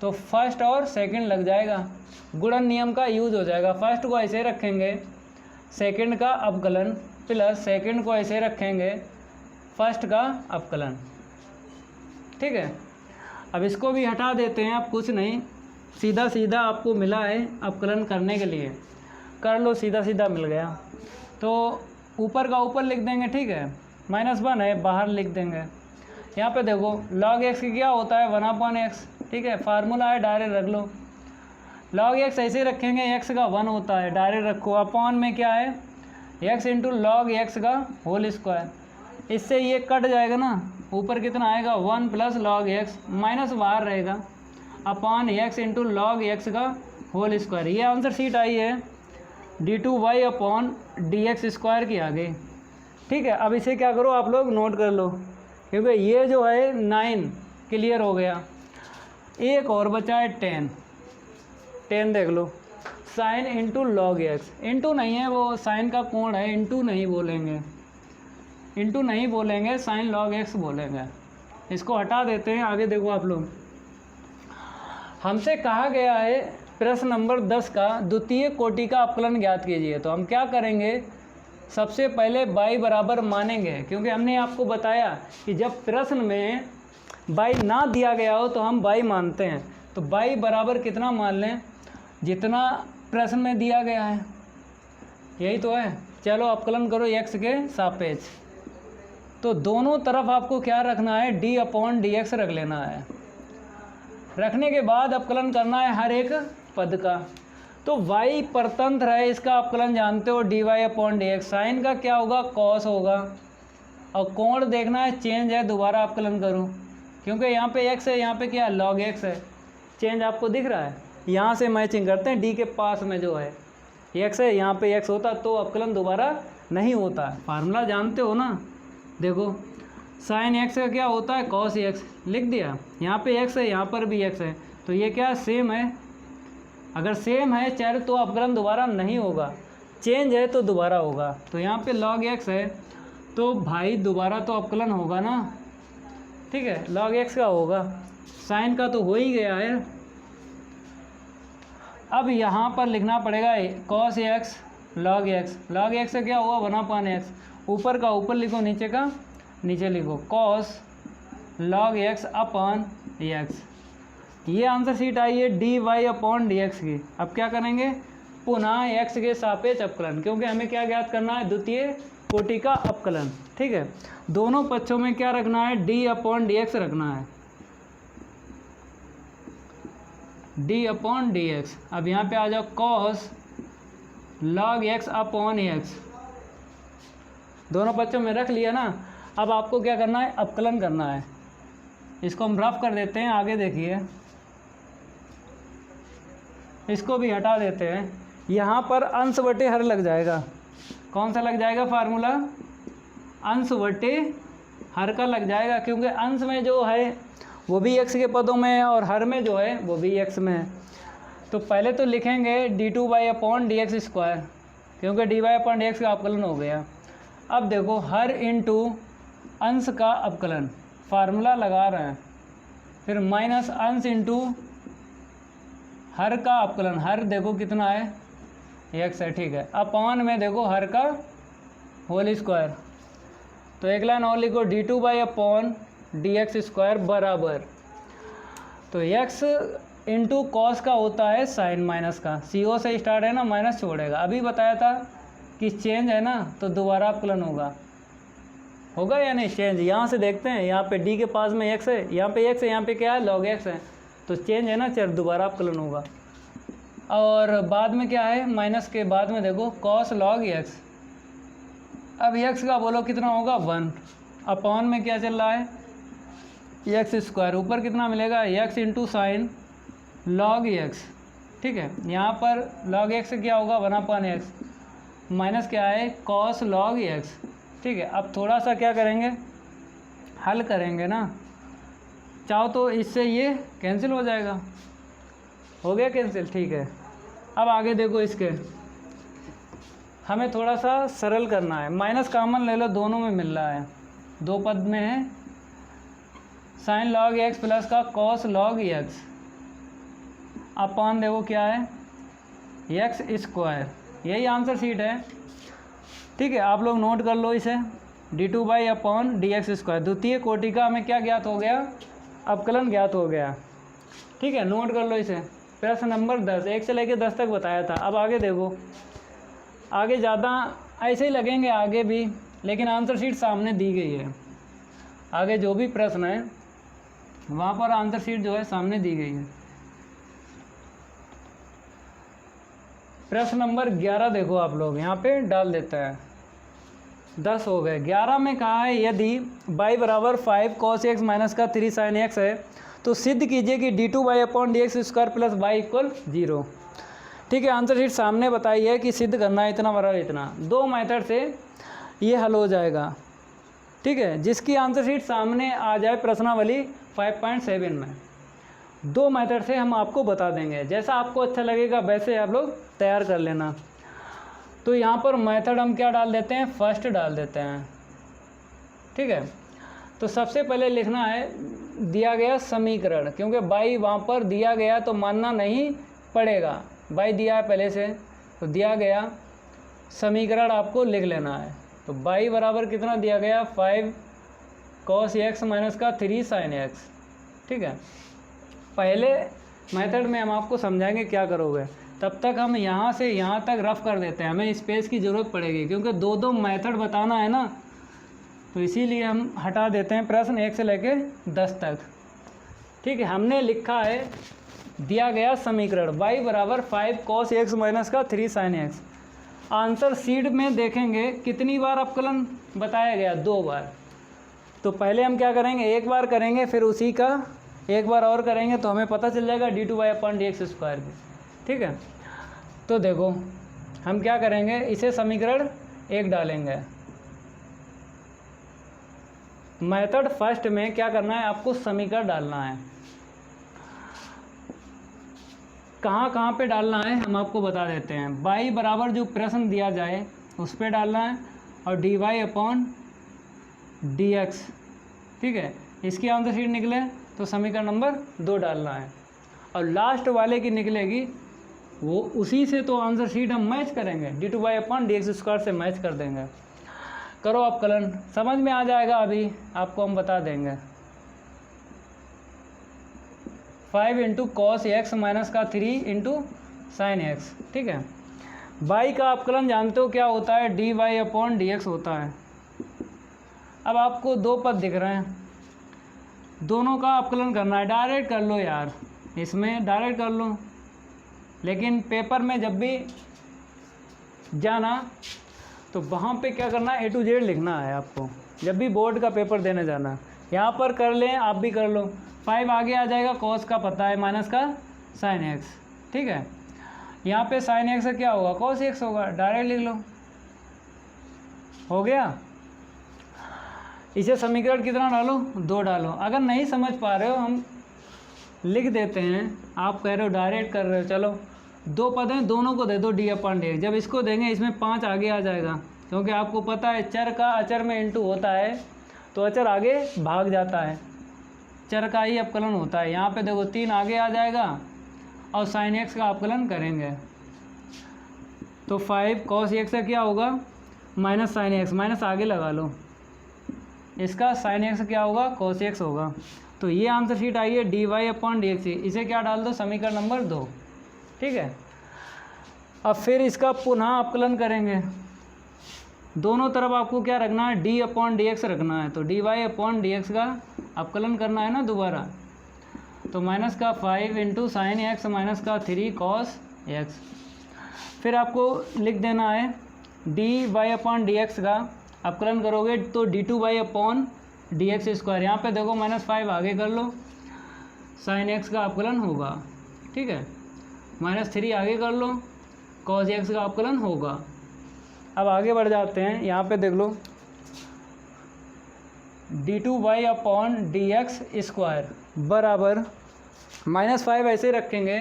तो फर्स्ट और सेकंड लग जाएगा, गुणन नियम का यूज हो जाएगा। फर्स्ट को ऐसे रखेंगे सेकंड का अवकलन, प्लस सेकंड को ऐसे रखेंगे फर्स्ट का अवकलन, ठीक है। अब इसको भी हटा देते हैं, अब कुछ नहीं, सीधा सीधा आपको मिला है अवकलन करने के लिए, कर लो, सीधा सीधा मिल गया। तो ऊपर का ऊपर लिख देंगे, ठीक है, -1 है बाहर लिख देंगे। यहाँ पे देखो log x क्या होता है 1/x, ठीक है, फार्मूला है डायरेक्ट रख लो। log x ऐसे रखेंगे, x का 1 होता है, डायरेक्ट रखो, अपॉन में क्या है x इंटू लॉग एक्स का होल स्क्वायर, इससे ये कट जाएगा ना, ऊपर कितना आएगा 1 प्लस लॉग एक्स, माइनस बाहर रहेगा, upon x into log x का होल स्क्वायर। ये आंसर शीट आई है d2y अपॉन dx स्क्वायर की आगे, ठीक है। अब इसे क्या करो आप लोग नोट कर लो, क्योंकि ये जो है 9 क्लियर हो गया। एक और बचा है 10 देख लो, sine into log x, into नहीं है वो साइन का कोण है, इंटू नहीं बोलेंगे, इंटू नहीं बोलेंगे, साइन लॉग एक्स बोलेंगे। इसको हटा देते हैं, आगे देखो आप लोग, हमसे कहा गया है प्रश्न नंबर 10 का द्वितीय कोटि का अवकलन ज्ञात कीजिए। तो हम क्या करेंगे, सबसे पहले y बराबर मानेंगे, क्योंकि हमने आपको बताया कि जब प्रश्न में y ना दिया गया हो तो हम y मानते हैं। तो y बराबर कितना मान लें, जितना प्रश्न में दिया गया है, यही तो है। चलो अवकलन करो x के सापेक्ष, तो दोनों तरफ आपको क्या रखना है, d/dx रख लेना है। रखने के बाद अवकलन करना है हर एक पद का। तो y परतंत्र है, इसका अवकलन जानते हो dy/dx, साइन का क्या होगा कॉस होगा, और कोण देखना है चेंज है, दोबारा अवकलन करूँ, क्योंकि यहाँ पे x है, यहाँ पे क्या है log x है, चेंज आपको दिख रहा है। यहाँ से मैचिंग करते हैं, d के पास में जो है x है, यहाँ पे x होता तो अवकलन दोबारा नहीं होता। फार्मूला जानते हो ना, देखो साइन x का क्या होता है कॉस x, लिख दिया, यहाँ पे x है, यहाँ पर भी x है, तो ये क्या सेम है। अगर सेम है चर तो अवकलन दोबारा नहीं होगा, चेंज है तो दोबारा होगा। तो यहाँ पे log x है तो भाई दोबारा तो अवकलन होगा ना, ठीक है, log x का होगा, साइन का तो हो ही गया है। अब यहाँ पर लिखना पड़ेगा cos x log x, log x से क्या हुआ 1/x, ऊपर का ऊपर लिखो, नीचे का नीचे लिखो, cos log x upon x। ये आंसर शीट आई है dy/dx की। अब क्या करेंगे, पुनः x के सापेक्ष अवकलन, क्योंकि हमें क्या ज्ञात करना है, द्वितीय कोटि का अवकलन, ठीक है। दोनों पक्षों में क्या रखना है, d/dx रखना है, d/dx। अब यहाँ पे आ जाओ cos log x upon x, दोनों पक्षों में रख लिया ना। अब आपको क्या करना है, अवकलन करना है। इसको हम रफ कर देते हैं, आगे देखिए, इसको भी हटा देते हैं। यहाँ पर अंश बटे हर लग जाएगा, कौन सा लग जाएगा फार्मूला, अंश बटे हर का लग जाएगा, क्योंकि अंश में जो है वो भी x के पदों में है और हर में जो है वो भी x में है। तो पहले तो लिखेंगे d2y/dx स्क्वायर, क्योंकि dy/dx का अवकलन हो गया। अब देखो हर इंटू अंश का अवकलन, फार्मूला लगा रहे हैं, फिर माइनस अंश इंटू हर का अवकलन, हर देखो कितना है x है, ठीक है, अपॉन में देखो हर का होल स्क्वायर। तो एक लाइन और लिखो d2y/dx स्क्वायर बराबर, तो x इंटू कॉस का होता है साइन माइनस का, CO से स्टार्ट है ना, माइनस छोड़ेगा। अभी बताया था कि चेंज है ना तो दोबारा अवकलन होगा या नहीं, चेंज। यहाँ से देखते हैं, यहाँ पे d के पास में x है, यहाँ पे x है, यहाँ पे क्या है log x है, तो चेंज है ना चर, दोबारा अवकलन होगा। और बाद में क्या है, माइनस के बाद में देखो कॉस लॉग एक्स। अब एक्स का बोलो कितना होगा 1 अपॉन में क्या चल रहा है एक्स स्क्वायर, ऊपर कितना मिलेगा x into sine log x. ठीक है, यहाँ पर लॉग एक्स क्या होगा 1 अपॉन एक्स माइनस क्या है कॉस लॉग एक्स। ठीक है, अब थोड़ा सा क्या करेंगे हल करेंगे ना, चाहो तो इससे ये कैंसिल हो जाएगा, हो गया कैंसिल। ठीक है, अब आगे देखो इसके हमें थोड़ा सा सरल करना है, माइनस कॉमन ले लो, दोनों में मिल रहा है, दो पद में है साइन लॉग एक्स प्लस का कॉस लॉग एक्स अपॉन देखो क्या है एक्स स्क्वायर, यही आंसर शीट है। ठीक है, आप लोग नोट कर लो इसे, d2 upon d x square, द्वितीय कोटि का हमें क्या ज्ञात हो गया अवकलन ज्ञात हो गया। ठीक है, नोट कर लो इसे, प्रश्न नंबर 10 1 से लेकर 10 तक बताया था। अब आगे देखो, आगे ज़्यादा ऐसे ही लगेंगे आगे भी, लेकिन आंसर शीट सामने दी गई है, आगे जो भी प्रश्न है वहाँ पर आंसर शीट जो है सामने दी गई है। प्रश्न नंबर 11 देखो आप लोग यहाँ पे डाल देते हैं, 10 हो गए। 11 में कहा है यदि y बराबर 5 cos x माइनस का 3 sin x है तो सिद्ध कीजिए कि d2 upon d x square plus y equal 0। ठीक है, आंसर शीट सामने बताई है कि सिद्ध करना है इतना बराबर इतना, दो मेथड से ये हल हो जाएगा। ठीक है, जिसकी आंसर शीट सामने आ जाए प्रश्नावली 5.7 में, दो मेथड से हम आपको बता देंगे, जैसा आपको अच्छा लगेगा वैसे आप लोग तैयार कर लेना। तो यहाँ पर मेथड हम क्या डाल देते हैं फर्स्ट डाल देते हैं। ठीक है, तो सबसे पहले लिखना है दिया गया समीकरण, क्योंकि बाई वहाँ पर दिया गया तो मानना नहीं पड़ेगा, बाई दिया है पहले से, तो दिया गया समीकरण आपको लिख लेना है। तो बाई बराबर कितना दिया गया 5 cos x माइनस का 3 sin x। ठीक है, पहले मेथड में हम आपको समझाएंगे क्या करोगे, तब तक हम यहाँ से यहाँ तक रफ कर देते हैं, हमें स्पेस की ज़रूरत पड़ेगी क्योंकि दो मेथड बताना है ना, तो इसीलिए हम हटा देते हैं प्रश्न 1 से लेके 10 तक। ठीक है, हमने लिखा है दिया गया समीकरण y बराबर 5 cos x माइनस का 3 sin x। आंसर शीट में देखेंगे कितनी बार अवकलन बताया गया 2 बार, तो पहले हम क्या करेंगे एक बार करेंगे, फिर उसी का एक बार और करेंगे, तो हमें पता चल जाएगा d2 upon d x square की। ठीक है, तो देखो हम क्या करेंगे, इसे समीकरण 1 डालेंगे। मेथड फर्स्ट में क्या करना है आपको समीकरण डालना है, कहाँ कहाँ पे डालना है हम आपको बता देते हैं। y बराबर जो प्रश्न दिया जाए उस पर डालना है, और dy अपॉन डी एक्स। ठीक है, इसकी आंसर शीट निकले तो समीकरण नंबर 2 डालना है, और लास्ट वाले की निकलेगी वो उसी से तो आंसर शीट हम मैच करेंगे, d2 upon d x square से मैच कर देंगे। करो अवकलन, समझ में आ जाएगा, अभी आपको हम बता देंगे। 5 इंटू कॉस एक्स माइनस का 3 इंटू साइन एक्स। ठीक है, y का अवकलन जानते हो क्या होता है dy अपॉन डी एक्स होता है। अब आपको दो पद दिख रहे हैं, दोनों का अवकलन करना है, डायरेक्ट कर लो यार, इसमें डायरेक्ट कर लो, लेकिन पेपर में जब भी जाना तो वहाँ पे क्या करना है A to Z लिखना है आपको, जब भी बोर्ड का पेपर देने जाना। यहाँ पर कर लें, आप भी कर लो, 5 आगे आ जाएगा, कॉस का पता है माइनस का साइन एक्स। ठीक है, यहाँ पे साइन एक्स क्या होगा कॉस एक्स होगा, डायरेक्ट लिख लो, हो गया। इसे समीकरण कितना डालो 2 डालो। अगर नहीं समझ पा रहे हो हम लिख देते हैं, आप कह रहे हो डायरेक्ट कर रहे हो, चलो 2 पद हैं दोनों को दे दो डी अपॉन डी एक्स। जब इसको देंगे इसमें 5 आगे आ जाएगा, क्योंकि आपको पता है चर का अचर में इंटू होता है तो अचर आगे भाग जाता है, चर का ही अवकलन होता है। यहाँ पे देखो 3 आगे आ जाएगा और साइन एक्स का अवकलन करेंगे तो 5 cos एक्स का क्या होगा माइनस साइन एक्स, माइनस आगे लगा लो, इसका साइन एक्स क्या होगा cos एक्स होगा। तो ये आंसर शीट आई है dy अपॉन डी एक्स, इसे क्या डाल दो समीकरण नंबर 2। ठीक है, अब फिर इसका पुनः अवकलन करेंगे, दोनों तरफ आपको क्या रखना है d अपॉन डी एक्स रखना है, तो dy अपॉन डी एक्स का अवकलन करना है ना दोबारा, तो माइनस का 5 इंटू साइन एक्स माइनस का 3 cos एक्स। फिर आपको लिख देना है d y upon d x का अवकलन करोगे तो d two y upon d x square. यहाँ पर देखो -5 आगे कर लो, साइन एक्स का अवकलन होगा, ठीक है। -3 आगे कर लो, कॉस एक्स का अवकलन होगा। अब आगे बढ़ जाते हैं, यहाँ पे देख लो d two y upon d x square बराबर -5 ऐसे रखेंगे,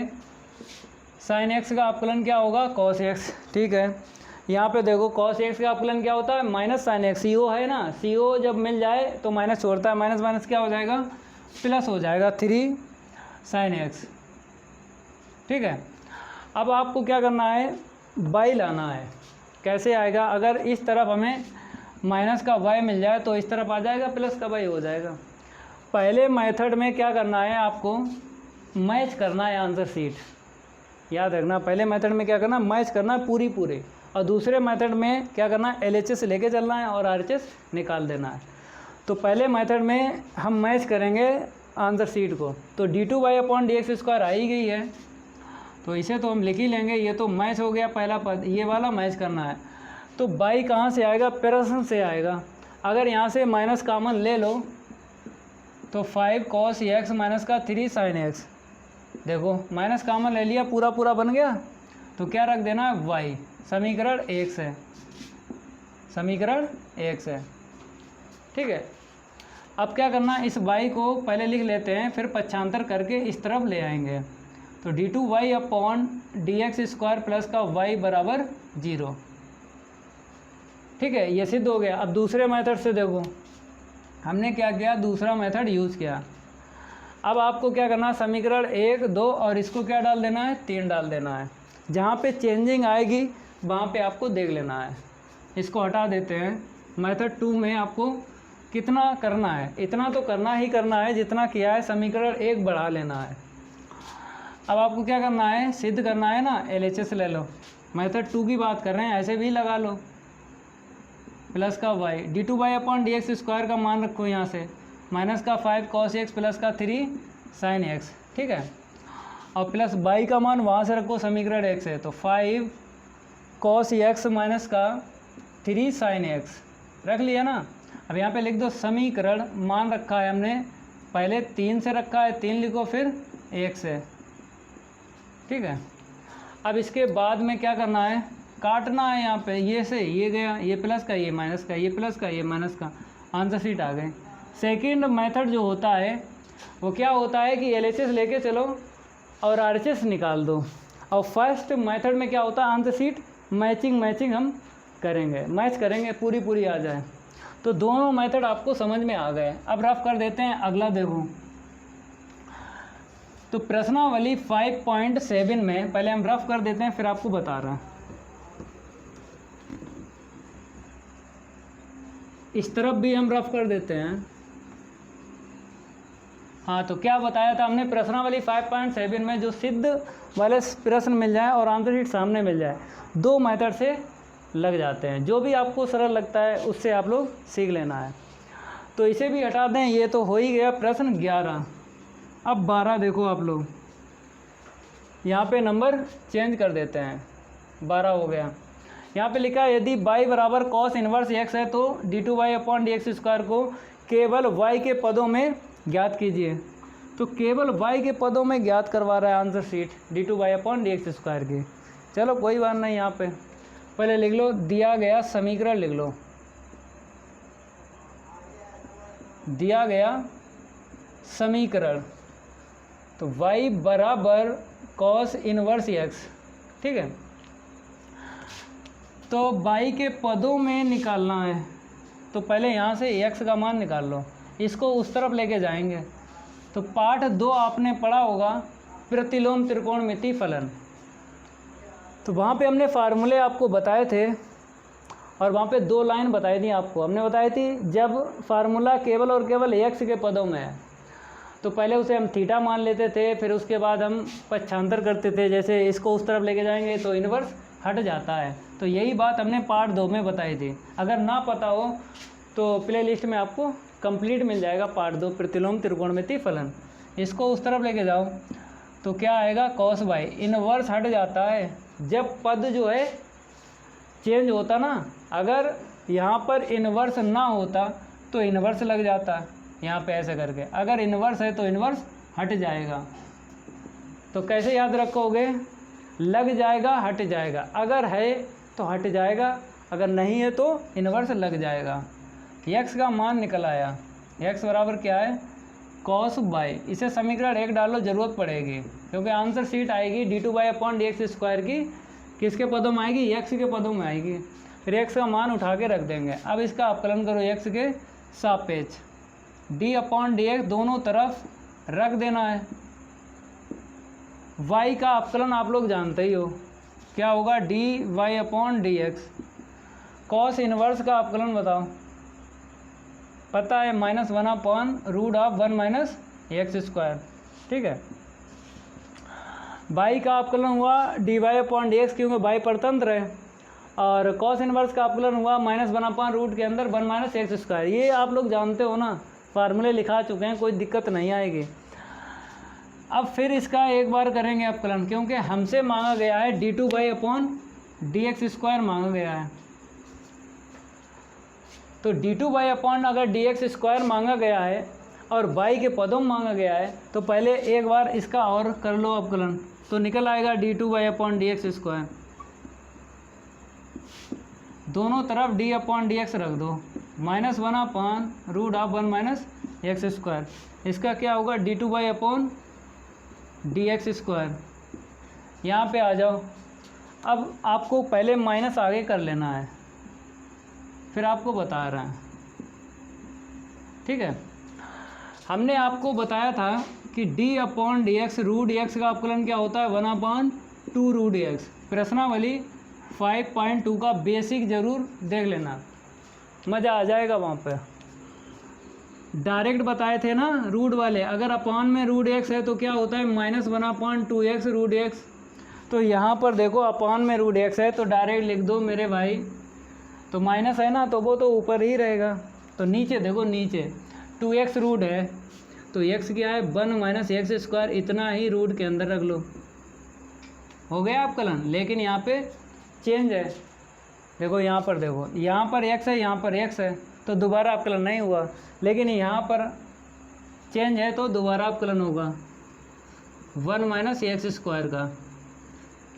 साइन एक्स का अवकलन क्या होगा, कॉस एक्स, ठीक है। यहाँ पे देखो कॉस एक्स का अवकलन क्या होता है, माइनस साइन एक्स, सी ओ है ना, सी ओ जब मिल जाए तो माइनस छोड़ता है, माइनस माइनस क्या हो जाएगा, प्लस हो जाएगा 3 साइन एक्स, ठीक है। अब आपको क्या करना है, बाई लाना है। कैसे आएगा, अगर इस तरफ हमें माइनस का वाई मिल जाए तो इस तरफ आ जाएगा, प्लस का वाई हो जाएगा। पहले मेथड में क्या करना है, आपको मैच करना है आंसर शीट, याद रखना। पहले मेथड में क्या करना, मैच करना है पूरे, और दूसरे मेथड में क्या करना है, LHS लेके चलना है और RHS निकाल देना है। तो पहले मेथड में हम मैच करेंगे आंसर शीट को, तो d two y upon d x square आ ही गई है, तो इसे तो हम लिख ही लेंगे। ये तो मैच हो गया पहला पद, ये वाला मैच करना है। तो बाई कहाँ से आएगा, प्रश्न से आएगा। अगर यहाँ से माइनस कॉमन ले लो तो 5 cos x माइनस का 3 sin x, देखो माइनस कॉमन ले लिया, पूरा बन गया, तो क्या रख देना है, y। समीकरण 1 है, समीकरण 1 है, ठीक है। अब क्या करना है, इस y को पहले लिख लेते हैं, फिर पक्षांतर करके इस तरफ ले आएंगे। तो d two y upon d x square plus का y बराबर 0, ठीक है, ये सिद्ध हो गया। अब दूसरे मेथड से देखो, हमने क्या किया, दूसरा मेथड यूज़ किया। अब आपको क्या करना है, समीकरण 1, 2 और इसको क्या डाल देना है, 3 डाल देना है। जहाँ पे चेंजिंग आएगी वहाँ पे आपको देख लेना है। इसको हटा देते हैं। मेथड 2 में आपको कितना करना है, इतना तो करना ही करना है जितना किया है, समीकरण 1 बढ़ा लेना है। अब आपको क्या करना है, सिद्ध करना है ना, LHS ले लो। मेथड 2 की बात कर रहे हैं, ऐसे भी लगा लो, प्लस का y, d two y upon d x square का मान रखो यहाँ से, माइनस का 5 cos x प्लस का 3 sin x, ठीक है। और प्लस y का मान वहाँ से रखो, समीकरण 1 से, तो 5 cos x माइनस का 3 sin x रख लिया ना। अब यहाँ पे लिख दो समीकरण, मान रखा है हमने पहले 3 से रखा है, 3 लिखो फिर 1 से, ठीक है। अब इसके बाद में क्या करना है, काटना है। यहाँ पे ये से ये गया, ये प्लस का, ये माइनस का, ये प्लस का, ये माइनस का, आंसर शीट आ गए। सेकंड मेथड जो होता है वो क्या होता है कि LHS लेके चलो और RHS निकाल दो। और फर्स्ट मेथड में क्या होता है, आंसर शीट मैचिंग हम करेंगे, मैच करेंगे, पूरी आ जाए। तो दोनों मेथड आपको समझ में आ गए। अब रफ कर देते हैं, अगला देखो। तो प्रश्नावली 5.7 में पहले हम रफ कर देते हैं, फिर आपको बता रहा हूँ। इस तरफ भी हम रफ कर देते हैं। हाँ, तो क्या बताया था हमने, प्रश्नावली 5.7 में जो सिद्ध वाले प्रश्न मिल जाए और आंसर शीट सामने मिल जाए, 2 मेथड से लग जाते हैं। जो भी आपको सरल लगता है उससे आप लोग सीख लेना है। तो इसे भी हटा दें, ये तो हो ही गया प्रश्न 11। अब 12 देखो आप लोग, यहाँ पे नंबर चेंज कर देते हैं, 12 हो गया। यहाँ पे लिखा है यदि y बराबर cos इनवर्स x है तो d two y upon d x square को केवल y के पदों में ज्ञात कीजिए। तो केवल y के पदों में ज्ञात करवा रहा है answer sheet, d two y upon d x square की। चलो कोई बात नहीं, यहाँ पे पहले लिख लो दिया गया समीकरण, लिख लो दिया गया समीकरण। तो y बराबर cos इनवर्स x, ठीक है। तो y के पदों में निकालना है, तो पहले यहाँ से x का मान निकाल लो, इसको उस तरफ लेके जाएंगे। तो पाठ 2 आपने पढ़ा होगा, प्रतिलोम त्रिकोणमिति फलन। तो वहाँ पे हमने फार्मूले आपको बताए थे और वहाँ पे 2 लाइन बताई थी आपको। हमने बताई थी जब फार्मूला केवल और केवल x के पदों में है तो पहले उसे हम थीटा मान लेते थे, फिर उसके बाद हम पक्षांतर करते थे, जैसे इसको उस तरफ लेके जाएंगे तो इन्वर्स हट जाता है। तो यही बात हमने पार्ट 2 में बताई थी। अगर ना पता हो तो प्ले लिस्ट में आपको कंप्लीट मिल जाएगा पार्ट 2 प्रतिलोम त्रिकोणमिति फलन। इसको उस तरफ लेके जाओ तो क्या आएगा कॉस बाई। इनवर्स हट जाता है जब पद जो है चेंज होता ना, अगर यहाँ पर इनवर्स ना होता तो इनवर्स लग जाता यहाँ पे ऐसे करके, अगर इनवर्स है तो इनवर्स हट जाएगा। तो कैसे याद रखोगे, लग जाएगा हट जाएगा, अगर है तो हट जाएगा, अगर नहीं है तो इनवर्स लग जाएगा। x का मान निकल आया, x बराबर क्या है कॉस बाई। इसे समीकरण 1 डालो, ज़रूरत पड़ेगी क्योंकि आंसर शीट आएगी d2/dx² की किसके पदों में आएगी, x के पदों में आएगी। फिर x का मान उठा के रख देंगे। अब इसका अपकलन करो x के सापेक्ष, d/dx दोनों तरफ रख देना है। y का अपकलन आप लोग जानते ही हो क्या होगा, dy/dx। कॉस इनवर्स का अपकलन बताओ, पता है -1/√1 - x²। ठीक है, y का अपकलन हुआ dy/dx क्योंकि y परतंत्र है, और कॉस इनवर्स का अपकलन हुआ -1/√1 के अंदर 1 - x²। ये आप लोग जानते हो ना, फार्मूले लिखा चुके हैं, कोई दिक्कत नहीं आएगी। अब फिर इसका एक बार करेंगे अपकलन, क्योंकि हमसे मांगा गया है d2/dx² मांगा गया है। तो d2/ अगर dx² मांगा गया है और y के पदों में मांगा गया है, तो पहले एक बार इसका और कर लो अपकलन, तो निकल आएगा d2/dx²। दोनों तरफ d/dx रख दो, -1/√1 - x²। इसका क्या होगा d2/dx²। यहाँ पे आ जाओ। अब आपको पहले माइनस आगे कर लेना है, फिर आपको बता रहे हैं। ठीक है, हमने आपको बताया था कि d/dx √x का अपकलन क्या होता है 1/2√x। प्रश्नावली 5.2 का बेसिक ज़रूर देख लेना, मज़ा आ जाएगा। वहाँ पे डायरेक्ट बताए थे ना रूट वाले, अगर अपान में √x है तो क्या होता है -1/2x√x। तो यहाँ पर देखो अपान में √x है तो डायरेक्ट लिख दो मेरे भाई, तो माइनस है ना तो वो तो ऊपर ही रहेगा। तो नीचे देखो, नीचे 2x रूट है तो x क्या है 1 - x², इतना ही रूट के अंदर रख लो, हो गया अपकलन। लेकिन यहाँ पे चेंज है, देखो यहाँ पर देखो, यहाँ पर x है, यहाँ पर x है, तो दोबारा अपकलन नहीं हुआ। लेकिन यहाँ पर चेंज है तो दोबारा अपकलन होगा 1 - x² का।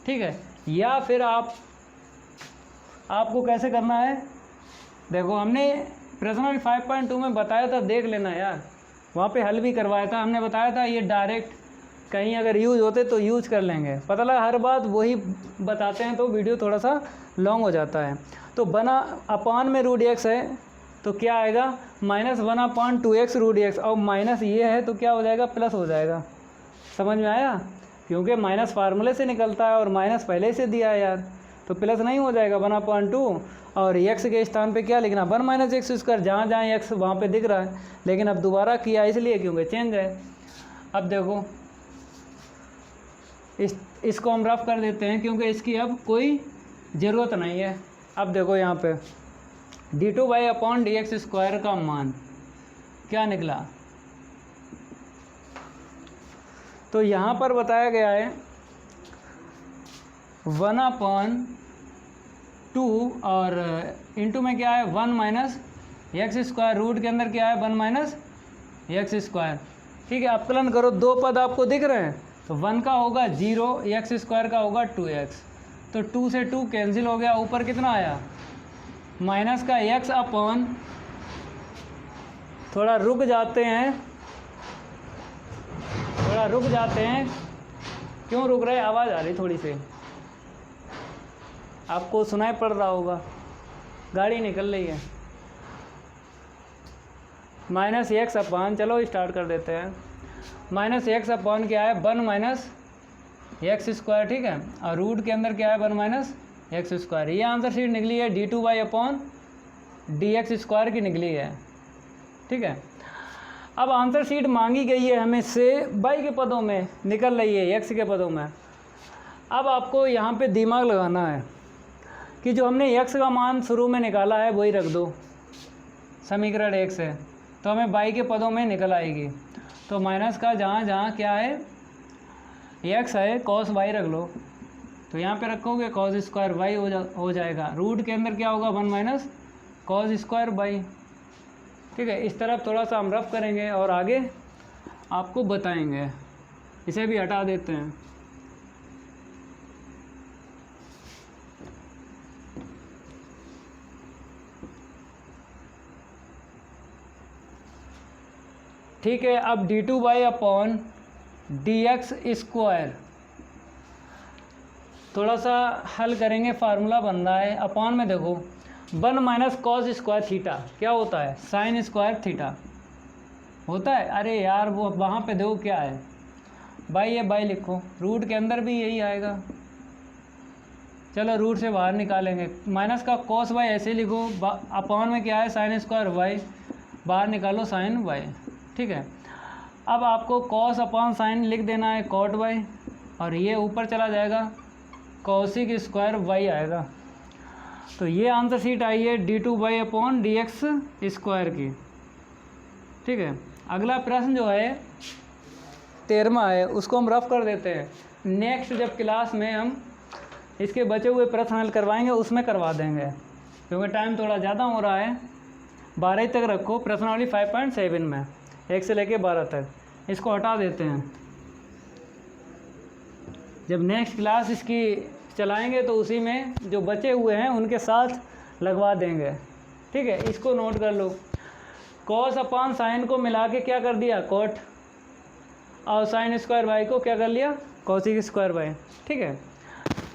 ठीक है, या फिर आपको कैसे करना है, देखो हमने प्रश्नावली 5.2 में बताया था, देख लेना यार, वहाँ पे हल भी करवाया था। हमने बताया था ये डायरेक्ट कहीं अगर यूज होते तो यूज कर लेंगे, पता लगा हर बात वही बताते हैं तो वीडियो थोड़ा सा लॉन्ग हो जाता है। तो बना अपान में √x है तो क्या आएगा -1/2x√x, और माइनस ये है तो क्या हो जाएगा प्लस हो जाएगा। समझ में आया, क्योंकि माइनस फार्मूले से निकलता है और माइनस पहले से दिया है यार, तो प्लस नहीं हो जाएगा 1/2, और x के स्थान पे क्या लिखना 1 - x²। जहाँ जहाँ x वहाँ पे दिख रहा है, लेकिन अब दोबारा किया इसलिए क्योंकि चेंज है। अब देखो इसको हम रफ कर देते हैं क्योंकि इसकी अब कोई ज़रूरत नहीं है। अब देखो यहाँ पे d2/dx² का मान क्या निकला, तो यहाँ पर बताया गया है 1/2 और इंटू में क्या है 1 - x², रूट के अंदर क्या है 1 - x²। ठीक है, अपकलन करो, दो पद आपको दिख रहे हैं, तो 1 का होगा 0, x² का होगा 2x, तो 2 से 2 कैंसिल हो गया, ऊपर कितना आया माइनस का x अपॉन, थोड़ा रुक जाते हैं, क्यों रुक रहे, आवाज़ आ रही थोड़ी सी, आपको सुनाई पड़ रहा होगा, गाड़ी निकल रही है। -x अपॉन, चलो स्टार्ट कर देते हैं, -x अपॉन क्या है 1 - x²। ठीक है, और रूट के अंदर क्या है 1 - x²। ये आंसर शीट निकली है d2/dx² की निकली है। ठीक है, अब आंसर शीट मांगी गई है हमें से y के पदों में, निकल रही है x के पदों में। अब आपको यहाँ पे दिमाग लगाना है कि जो हमने x का मान शुरू में निकाला है वही रख दो समीकरण 1 से, तो हमें y के पदों में निकल आएगी। तो माइनस का जहाँ जहाँ क्या है एक्स है कॉस वाई रख लो, तो यहाँ पे रखोगे कॉस स्क्वायर वाई हो जाएगा। रूट के अंदर क्या होगा 1 माइनस कॉस स्क्वायर वाई। ठीक है, इस तरफ थोड़ा सा हम रफ करेंगे और आगे आपको बताएंगे। इसे भी हटा देते हैं। ठीक है, अब d2y अपॉन dx स्क्वायर थोड़ा सा हल करेंगे। फार्मूला बन रहा है अपॉन में, देखो 1 माइनस कॉस स्क्वायर थीटा क्या होता है, साइन स्क्वायर थीटा होता है। अरे यार वो वहाँ पे देखो क्या है, बाई ये बाई लिखो, रूट के अंदर भी यही आएगा। चलो रूट से बाहर निकालेंगे, माइनस का कॉस वाई ऐसे लिखो, अपॉन में क्या है साइन स्क्वायर वाई, बाहर निकालो साइन वाई। ठीक है, अब आपको कॉस अपॉन साइन लिख देना है कॉट वाई, और ये ऊपर चला जाएगा कॉसिक स्क्वायर वाई आएगा। तो ये आंसर शीट आई है d2y अपॉन dx स्क्वायर की। ठीक है, अगला प्रश्न जो है 13वां है, उसको हम रफ कर देते हैं। नेक्स्ट जब क्लास में हम इसके बचे हुए प्रश्न हल करवाएंगे उसमें करवा देंगे, क्योंकि टाइम थोड़ा ज़्यादा हो रहा है। 12 तक रखो प्रश्नावली 5.7 में, 1 से लेके 12 तक। इसको हटा देते हैं, जब नेक्स्ट क्लास इसकी चलाएंगे तो उसी में जो बचे हुए हैं उनके साथ लगवा देंगे। ठीक है, इसको नोट कर लो। कॉस अपॉन साइन को मिला के क्या कर दिया कॉट, और साइन स्क्वायर वाई को क्या कर लिया कॉसिक स्क्वायर वाई। ठीक है,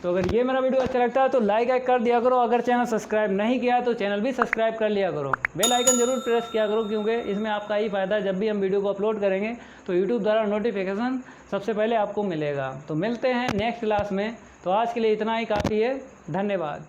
तो अगर ये मेरा वीडियो अच्छा लगता है तो लाइक कर दिया करो। अगर चैनल सब्सक्राइब नहीं किया तो चैनल भी सब्सक्राइब कर लिया करो। बेल आइकन जरूर प्रेस किया करो, क्योंकि इसमें आपका ही फ़ायदा है। जब भी हम वीडियो को अपलोड करेंगे तो यूट्यूब द्वारा नोटिफिकेशन सबसे पहले आपको मिलेगा। तो मिलते हैं नेक्स्ट क्लास में। तो आज के लिए इतना ही काफ़ी है। धन्यवाद।